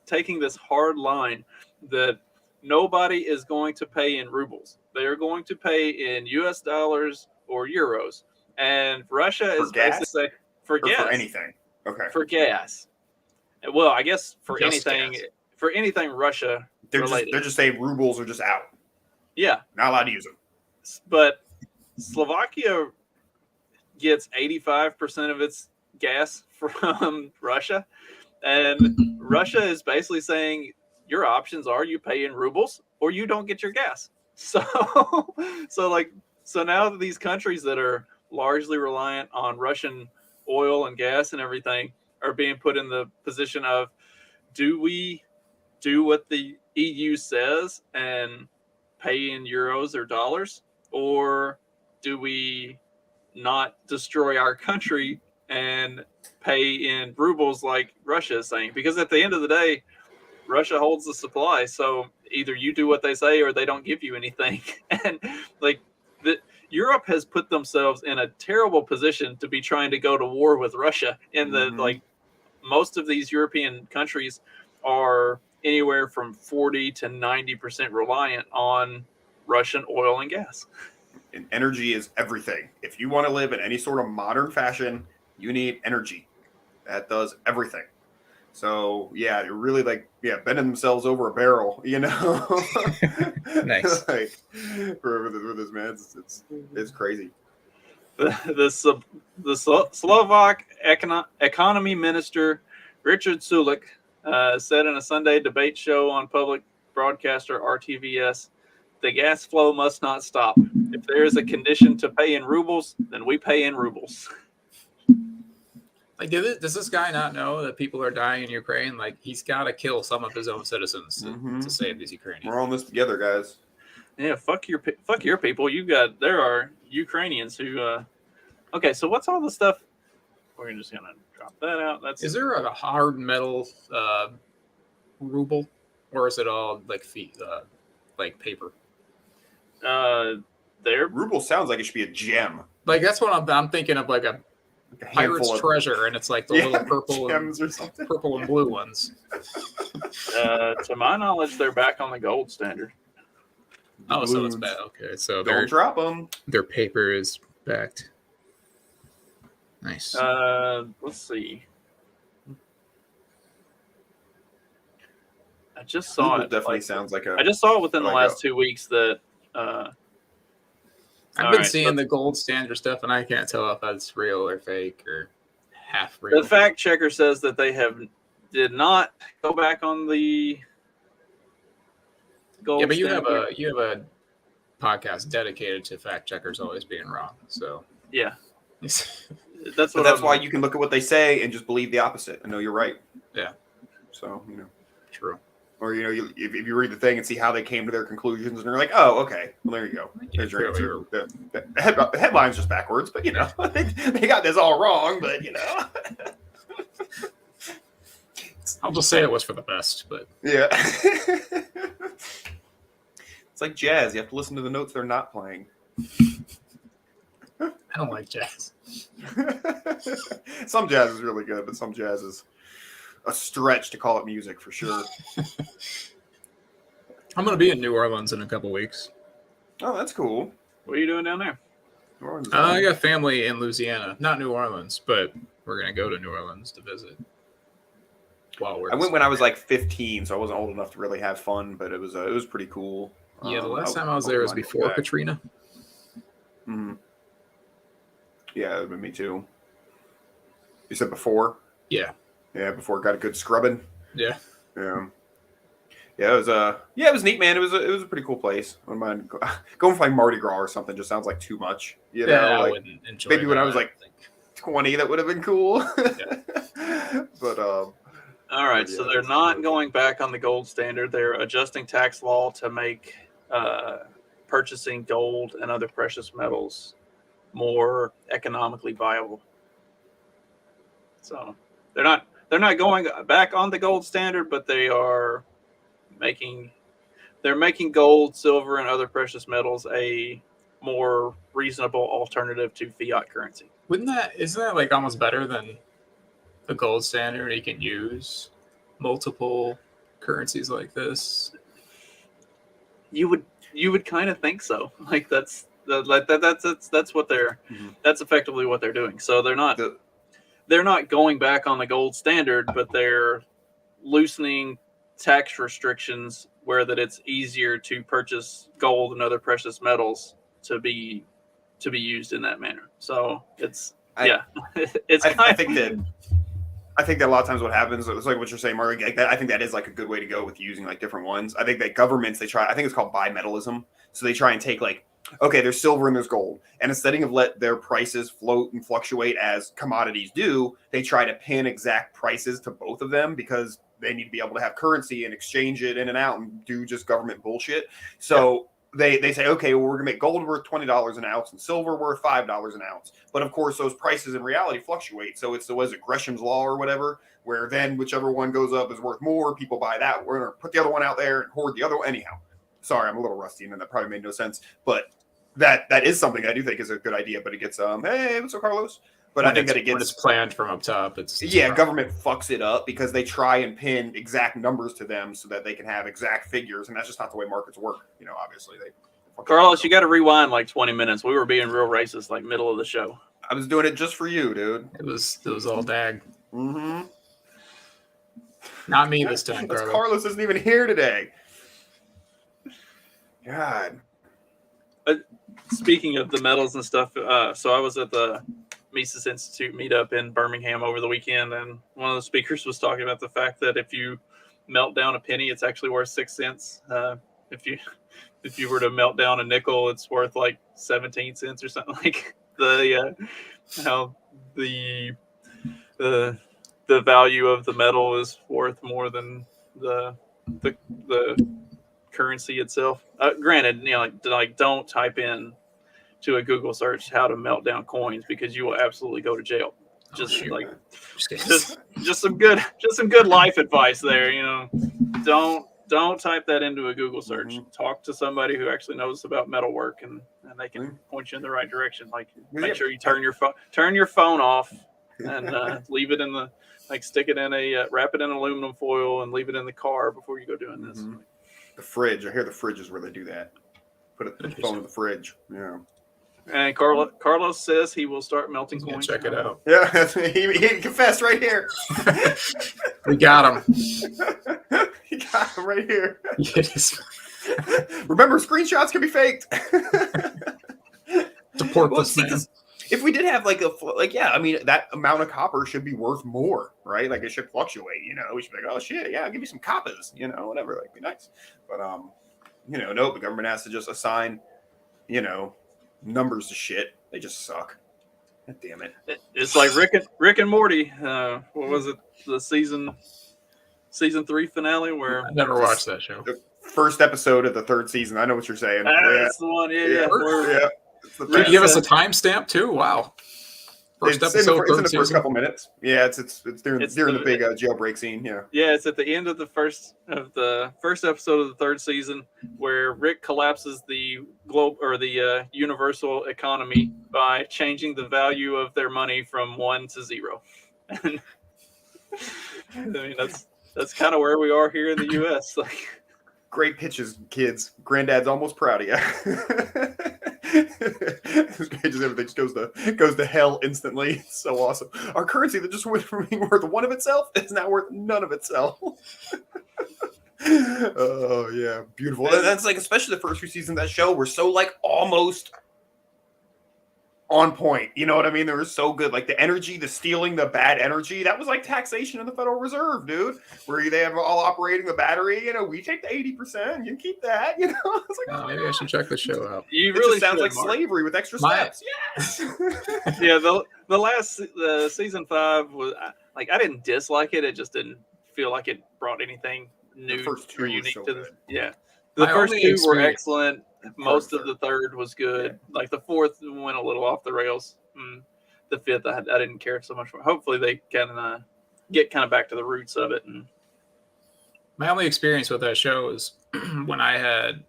taking this hard line that nobody is going to pay in rubles. They are going to pay in US dollars or euros. And Russia For is gas? basically for Or gas. for anything. Okay. For gas. Well, I guess for Just anything gas. for anything Russia related. They're just saying rubles are just out. Yeah. Not allowed to use them. But Slovakia gets 85% of its gas from Russia. And Russia is basically saying your options are you pay in rubles or you don't get your gas. So now these countries that are largely reliant on Russian oil and gas and everything are being put in the position of, do we do what the EU says and pay in euros or dollars, or do we not destroy our country and pay in rubles like Russia is saying? Because at the end of the day, Russia holds the supply, so either you do what they say or they don't give you anything. And Europe has put themselves in a terrible position to be trying to go to war with Russia. In the most of these European countries are anywhere from 40 to 90% reliant on Russian oil and gas. And energy is everything. If you want to live in any sort of modern fashion, you need energy. That does everything. So yeah, they're really bending themselves over a barrel, Nice. for this man, it's crazy. The Slovak economy minister Richard Sulik said in a Sunday debate show on public broadcaster RTVS, the gas flow must not stop. If there is a condition to pay in rubles, then we pay in rubles. Like, does this guy not know that people are dying in Ukraine? Like, he's got to kill some of his own citizens to save these Ukrainians. We're on this together, guys. Yeah, fuck your people. There are Ukrainians who. Okay, so what's all the stuff? We're just gonna drop that out. Is there a hard metal ruble, or is it all like paper? Ruble sounds like it should be a gem. Like that's what I'm thinking of, like a pirate's treasure, and it's like the little purple gems or something. Purple and blue ones. To my knowledge, they're back on the gold standard. Oh, so it's bad. Okay, so Don't drop them. Their paper is backed. Nice. Let's see. I just saw it. Definitely sounds like a. I just saw it within the last 2 weeks that. I've been seeing the gold standard stuff, and I can't tell if that's real or fake or half real. The fact checker says that they did not go back on the gold. Yeah, but you standard. have a podcast dedicated to fact checkers always being wrong. So yeah, that's why you can look at what they say and just believe the opposite and know you're right. Yeah. So True. or if you read the thing and see how they came to their conclusions, and they're like, oh, okay, well there you go. There's your answer. The headline's just backwards, but they got this all wrong. But I'll just say it was for the best. But yeah, it's like jazz. You have to listen to the notes they're not playing. I don't like jazz. Some jazz is really good, but some jazz is a stretch to call it music for sure. I'm going to be in New Orleans in a couple weeks. Oh, that's cool. What are you doing down there? New Orleans is I got family in Louisiana, not New Orleans, but we're going to go to New Orleans to visit. I went when I was like 15, so I wasn't old enough to really have fun, but it was pretty cool. Yeah, the last time I was there was before Katrina. Mm-hmm. Yeah, it would me too. You said before? Yeah. Yeah, before it got a good scrubbing. Yeah. Yeah. Yeah, it was neat, man. It was a pretty cool place. I wouldn't mind going for like Mardi Gras or something. Just sounds like too much. I wouldn't enjoy maybe that, when I was like 20, that would have been cool. Yeah. But all right, so they're not going back on the gold standard. They're adjusting tax law to make purchasing gold and other precious metals more economically viable. So they're not going back on the gold standard, but they're making gold, silver, and other precious metals a more reasonable alternative to fiat currency. isn't that like almost better than the gold standard? You can use multiple currencies like this. You would kind of think so. Like that's what they're that's effectively what they're doing. So they're not going back on the gold standard, but they're loosening tax restrictions where that it's easier to purchase gold and other precious metals to be used in that manner. So I think that a lot of times what happens, it's like what you're saying, Mark, like that, I think that is like a good way to go with using like different ones. I think that governments, I think it's called bimetallism. So they try and take like, okay, there's silver and there's gold. And instead of let their prices float and fluctuate as commodities do, they try to pin exact prices to both of them because they need to be able to have currency and exchange it in and out and do just government bullshit. So they say, okay, well, we're going to make gold worth $20 an ounce and silver worth $5 an ounce. But of course, those prices in reality fluctuate. So it's Gresham's Law or whatever, where then whichever one goes up is worth more. People buy that. We're going to put the other one out there and hoard the other one. Anyhow, sorry, I'm a little rusty and that probably made no sense. But that is something I do think is a good idea. But it gets, hey, what's up, Carlos? But I think that when it's planned from up top, it's government fucks it up because they try and pin exact numbers to them so that they can have exact figures, and that's just not the way markets work. Obviously they. Carlos, you got to rewind like 20 minutes. We were being real racist, like middle of the show. I was doing it just for you, dude. It was all Dag. Mm-hmm. Not me this time, Carlos. Carlos isn't even here today. God. Speaking of the metals and stuff, so I was at the Mises Institute meetup in Birmingham over the weekend, and one of the speakers was talking about the fact that if you melt down a penny, it's actually worth 6 cents. If you were to melt down a nickel, it's worth like 17 cents or something. Like how the value of the metal is worth more than the currency itself. Granted, don't type in to a Google search how to melt down coins because you will absolutely go to jail. Just some good life advice there. Don't type that into a Google search. Mm-hmm. Talk to somebody who actually knows about metalwork and they can point you in the right direction. Like make sure you turn your phone off and leave it in the stick it in wrap it in aluminum foil and leave it in the car before you go doing this. Mm-hmm. The fridge. I hear the fridge is where they do that. Put the phone in the fridge. Yeah. And Carlos says he will start melting coins. Check it out. Yeah, he confessed right here. We got him. He got him right here. Yes. Remember, screenshots can be faked. Support this man. If we did have that amount of copper should be worth more, right? Like it should fluctuate. We should be like, oh shit, yeah, give me some coppers, whatever. Like, be nice. But no, the government has to just assign, numbers to shit. They just suck. God damn it. It's like Rick and Morty. What was it? The season season 3 finale where I never watched that show. The first episode of the 3rd season. I know what you're saying. that's the one. Yeah. Yeah. It's the Did you best. give us a timestamp too? Wow. First It's episode, in the third first season. couple minutes. Yeah, it's during It's the the- big jailbreak scene. Yeah. Yeah, it's at the end of the first episode of the 3rd season where Rick collapses the globe or the universal economy by changing the value of their money from 1 to 0. I mean, that's kind of where we are here in the U.S. Like, Great pitches, kids. Granddad's almost proud of you. It's great, just everything just goes to hell instantly. It's so awesome. Our currency that just went from being worth one of itself is now worth none of itself. Oh yeah, beautiful. And that's like, especially the first few seasons of that show were so like almost on point. You know what I mean? They were so good. Like the energy, the stealing, the bad energy. That was like taxation in the Federal Reserve, dude. Where they have all operating the battery. You know, we take the 80%. You keep that. You know, it's like, Oh, maybe I should check the show out. you it really just sounds should, like Mark. slavery with extra My- steps. Yes. Yeah, the season 5 was like, I didn't dislike it. It just didn't feel like it brought anything new first 2 or were unique so to the. good. Yeah, the My first only 2 were experience- excellent. Most of third. the 3rd was good. Like the 4th went a little off the rails. The 5th, I didn't care so much for. Hopefully, they can get kind of back to the roots of it. And My only experience with that show is when I had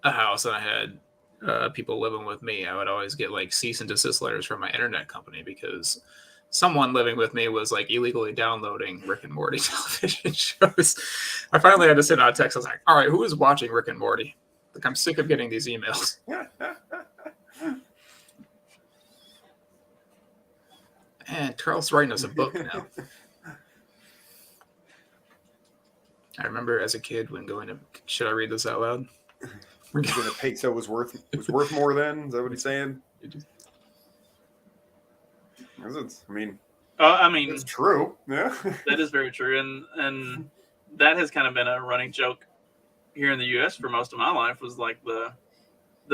a house and I had people living with me. I would always get like cease and desist letters from my internet company because someone living with me was like illegally downloading Rick and Morty television shows. I finally had to send out a text. I was like, all right, who is watching Rick and Morty? Like, I'm sick of getting these emails. And Carl's writing us a book now. I remember as a kid when going to, should I read this out loud? When a peso was worth more then? Is that what he's saying? I mean, It's true. Yeah. that is very true, and that has kind of been a running joke here in the U.S. for most of my life. Was like the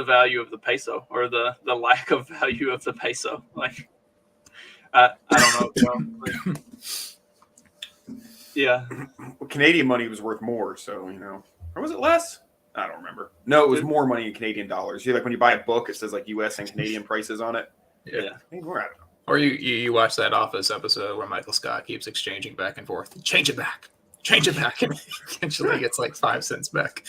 value of the peso or the lack of value of the peso. Like, I don't know. Yeah. Well, Canadian money was worth more, so or was it less? I don't remember. No, it was more money in Canadian dollars. Like when you buy a book, it says like U.S. and Canadian prices on it. Yeah. I don't know. Or you watch that Office episode where Michael Scott keeps exchanging back and forth. Change it back. And eventually gets like 5 cents back.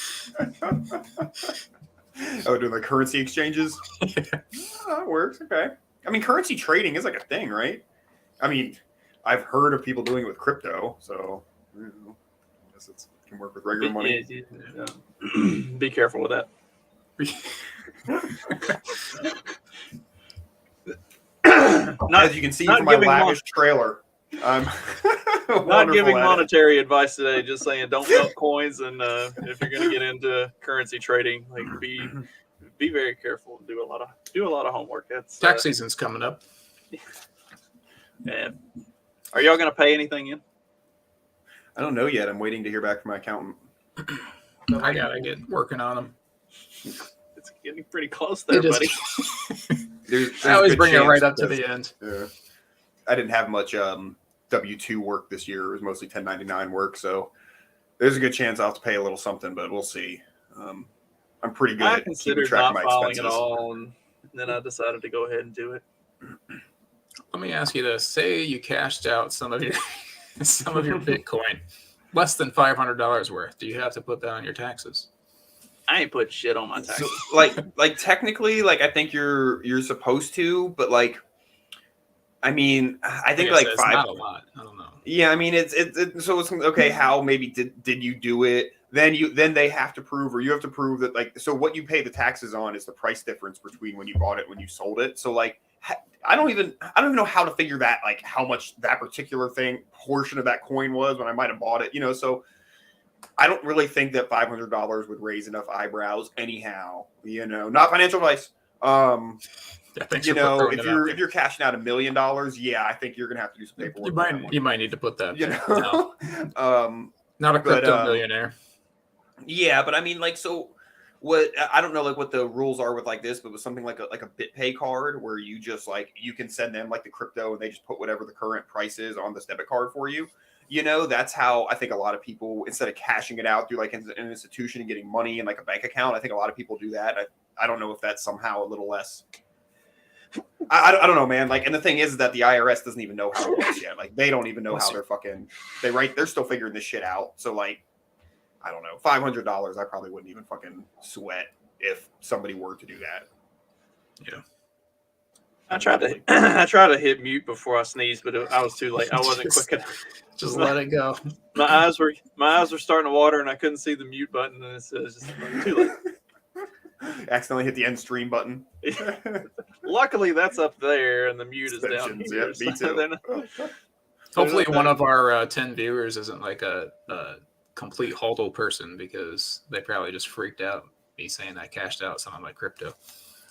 Oh, doing like currency exchanges? Yeah. Oh, that works. Okay. I mean, currency trading is like a thing, right? I mean, I've heard of people doing it with crypto, so I guess it can work with regular money. Yeah. Be careful with that. As you can see not from my giving lavish trailer, I'm Not wonderful giving at it. monetary advice today. Just saying, don't melt coins, and if you're going to get into currency trading, like be very careful and do a lot of homework. That's Tax season's coming up. And are y'all going to pay anything in? I don't know yet. I'm waiting to hear back from my accountant. I gotta get working on them. It's getting pretty close there, It is. buddy. There's I always a good bring it right chance up to that- the end. Yeah. I didn't have much W-2 work this year. It was mostly 1099 work, so there's a good chance I'll have to pay a little something, but we'll see. I'm pretty good I at keeping considered track not of my filing expenses. at all, and then I decided to go ahead and do it. Let me ask you this: say you cashed out some of your Bitcoin, less than $500 worth. Do you have to put that on your taxes? I ain't put shit on my So, taxes. like technically, like I think you're supposed to, but like, I mean, I think like it's five. not a lot. I don't know. Yeah, I mean, it's so it's okay. How maybe did you do it? Then they have to prove, or you have to prove that like, so what you pay the taxes on is the price difference between when you bought it and when you sold it. So like, I don't even know how to figure that, like how much that particular portion of that coin was when I might have bought it. So I don't really think that $500 would raise enough eyebrows anyhow. Not financial advice. Yeah, thanks for throwing If it out there. you're cashing out $1 million, yeah, I think you're gonna have to do some paperwork. You might need to put that. You there. know, No, not a but, crypto millionaire. yeah, but I mean, like, so what? I don't know, like, what the rules are with like this, but with something like a BitPay card, where you just like you can send them like the crypto, and they just put whatever the current price is on this debit card for you. you know, that's how I think a lot of people, instead of cashing it out through like an institution and getting money in like a bank account, I think a lot of people do that. I don't know if that's somehow a little less. I don't know, man. Like, and the thing is that the IRS doesn't even know how it works yet. Like, they don't even know how they're still figuring this shit out. So, like, I don't know, $500, I probably wouldn't even fucking sweat if somebody were to do that. Yeah. I tried to hit mute before I sneezed, but I was too late. I wasn't quick enough. Just let it go. My eyes were starting to water, and I couldn't see the mute button, and it's just too late. Accidentally hit the end stream button. Luckily, that's up there, and the mute is down here. Yeah, me too. Hopefully, one of our 10 viewers isn't like a complete hodl person, because they probably just freaked out me saying I cashed out some of my crypto.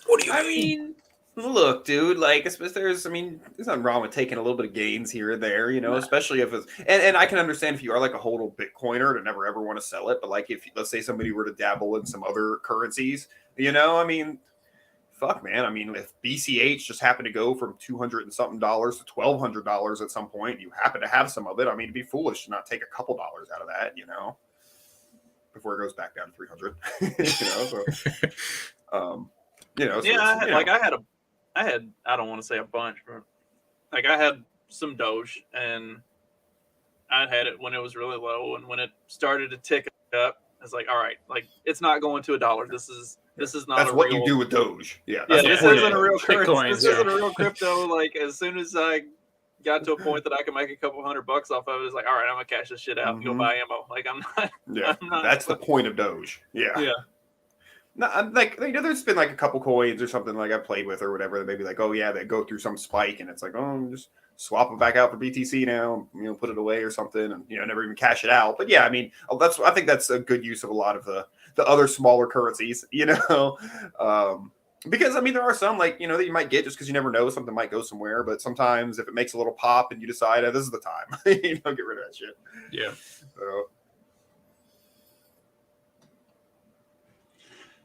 What do you mean? Look, dude, like, there's nothing wrong with taking a little bit of gains here and there, you know, especially if it's, and I can understand if you are like a hodl Bitcoiner to never ever want to sell it. But like, if let's say somebody were to dabble in some other currencies, you know, I mean, fuck, man. I mean, if BCH just happened to go from $200 and something to $1,200 at some point, you happen to have some of it. I mean, it'd be foolish to not take a couple dollars out of that, you know, before it goes back down to 300, you know, so, I had, I don't want to say a bunch, but like I had some Doge, and I had it when it was really low, and when it started to tick up, I was like, all right, like it's not going to $1. This is not. That's what you do with Doge. Yeah, this isn't a real currency. This isn't a real crypto. Like as soon as I got to a point that I could make a couple $100 off of it, it's like, all right, I'm gonna cash this shit out and go buy ammo. Like I'm not. Yeah, that's the point of Doge. Yeah. Yeah. No, I'm like, you know, there's been like a couple coins or something like I played with or whatever that maybe like, oh yeah, they go through some spike and it's like, oh, just swap it back out for BTC now, you know, put it away or something, and you know, never even cash it out. But yeah, I mean, I think that's a good use of a lot of the other smaller currencies, you know, because I mean, there are some like, you know, that you might get just because you never know, something might go somewhere. But sometimes if it makes a little pop and you decide, this is the time, you know, get rid of that shit. Yeah. So.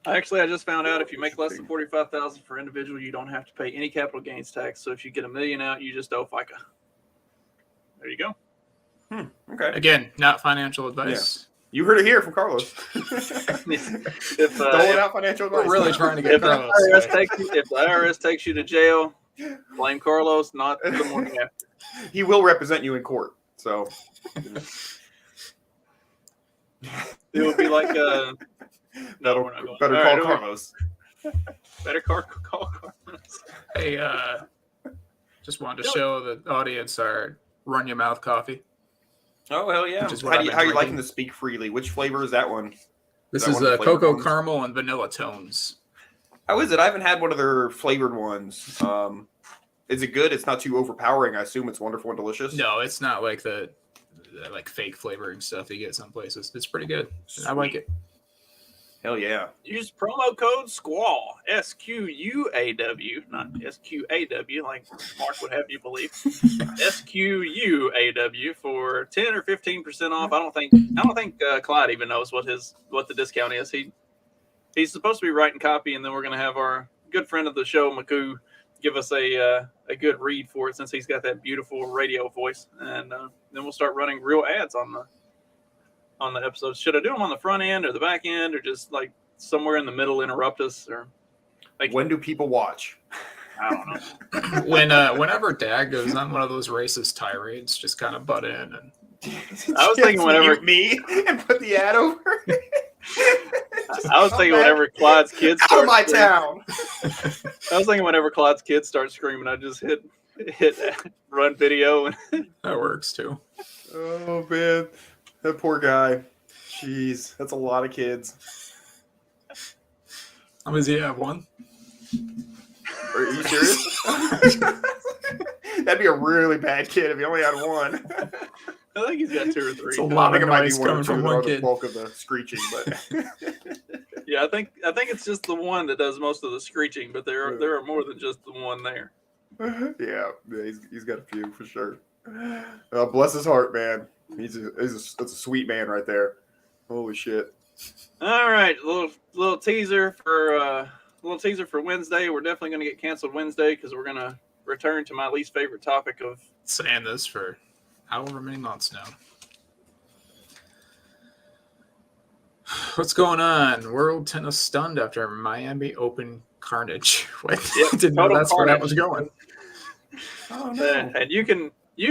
I just found out if you make less than $45,000 for individual, you don't have to pay any capital gains tax. So if you get $1 million out, you just owe FICA. There you go. Okay. Again, not financial advice. Yeah. You heard it here from Carlos. If Dole out financial advice. We're really trying to get Carlos. If the IRS takes you to jail, blame Carlos, not the morning after. He will represent you in court. So it would be like no, we're not going. Better call Carlos. Better call Carlos. Hey, just wanted to show the audience our Run Your Mouth coffee. Oh, hell yeah. How are you liking to speak freely? Which flavor is that one? This is cocoa caramel and vanilla tones. How is it? I haven't had one of their flavored ones. Is it good? It's not too overpowering. I assume it's wonderful and delicious. No, it's not like the like fake flavoring stuff you get some places. It's pretty good. Sweet. I like it. Hell yeah. Use promo code SQUAW, SQUAW, not SQAW, like Mark would have you believe. SQUAW for 10 or 15% off. I don't think Clyde even knows what the discount is. He's supposed to be writing copy, and then we're going to have our good friend of the show, Maku, give us a good read for it, since he's got that beautiful radio voice, and then we'll start running real ads on the episodes. Should I do them on the front end or the back end, or just like somewhere in the middle, interrupt us? Or when do people watch? I don't know. Whenever Dad goes on one of those racist tirades, just kind of butt in. And I was thinking whenever me and put the ad over. I was thinking whenever Clyde's kids out of my town. I was thinking whenever Clyde's kids start screaming, I just hit run video, and that works too. Oh man. That poor guy. Jeez, that's a lot of kids. How many does he have? One? Are you serious? That'd be a really bad kid if he only had one. I think he's got 2 or 3. It's a lot of noise coming from one kid. The bulk of the screeching, but yeah, I think it's just the one that does most of the screeching, but there are more than just the one there. Yeah, he's got a few for sure. Bless his heart, man. That's a sweet man right there. Holy shit! All right, little teaser for Wednesday. We're definitely going to get canceled Wednesday because we're going to return to my least favorite topic of saying this for however many months now. What's going on? World tennis stunned after Miami Open carnage. Wait, Yep, didn't know total that's where that was carnage. going. Oh no. And you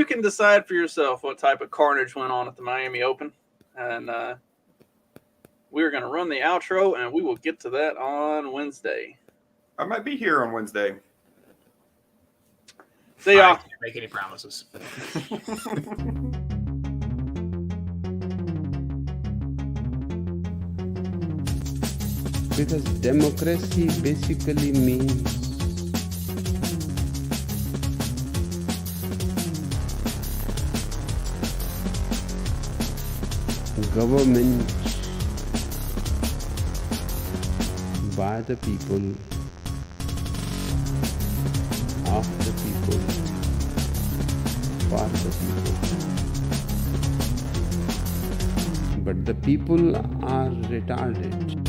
can decide for yourself what type of carnage went on at the Miami Open. And we're going to run the outro, and we will get to that on Wednesday. I might be here on Wednesday. See I y'all. can't make any promises. Because democracy basically means government by the people, of the people, for the people. But the people are retarded.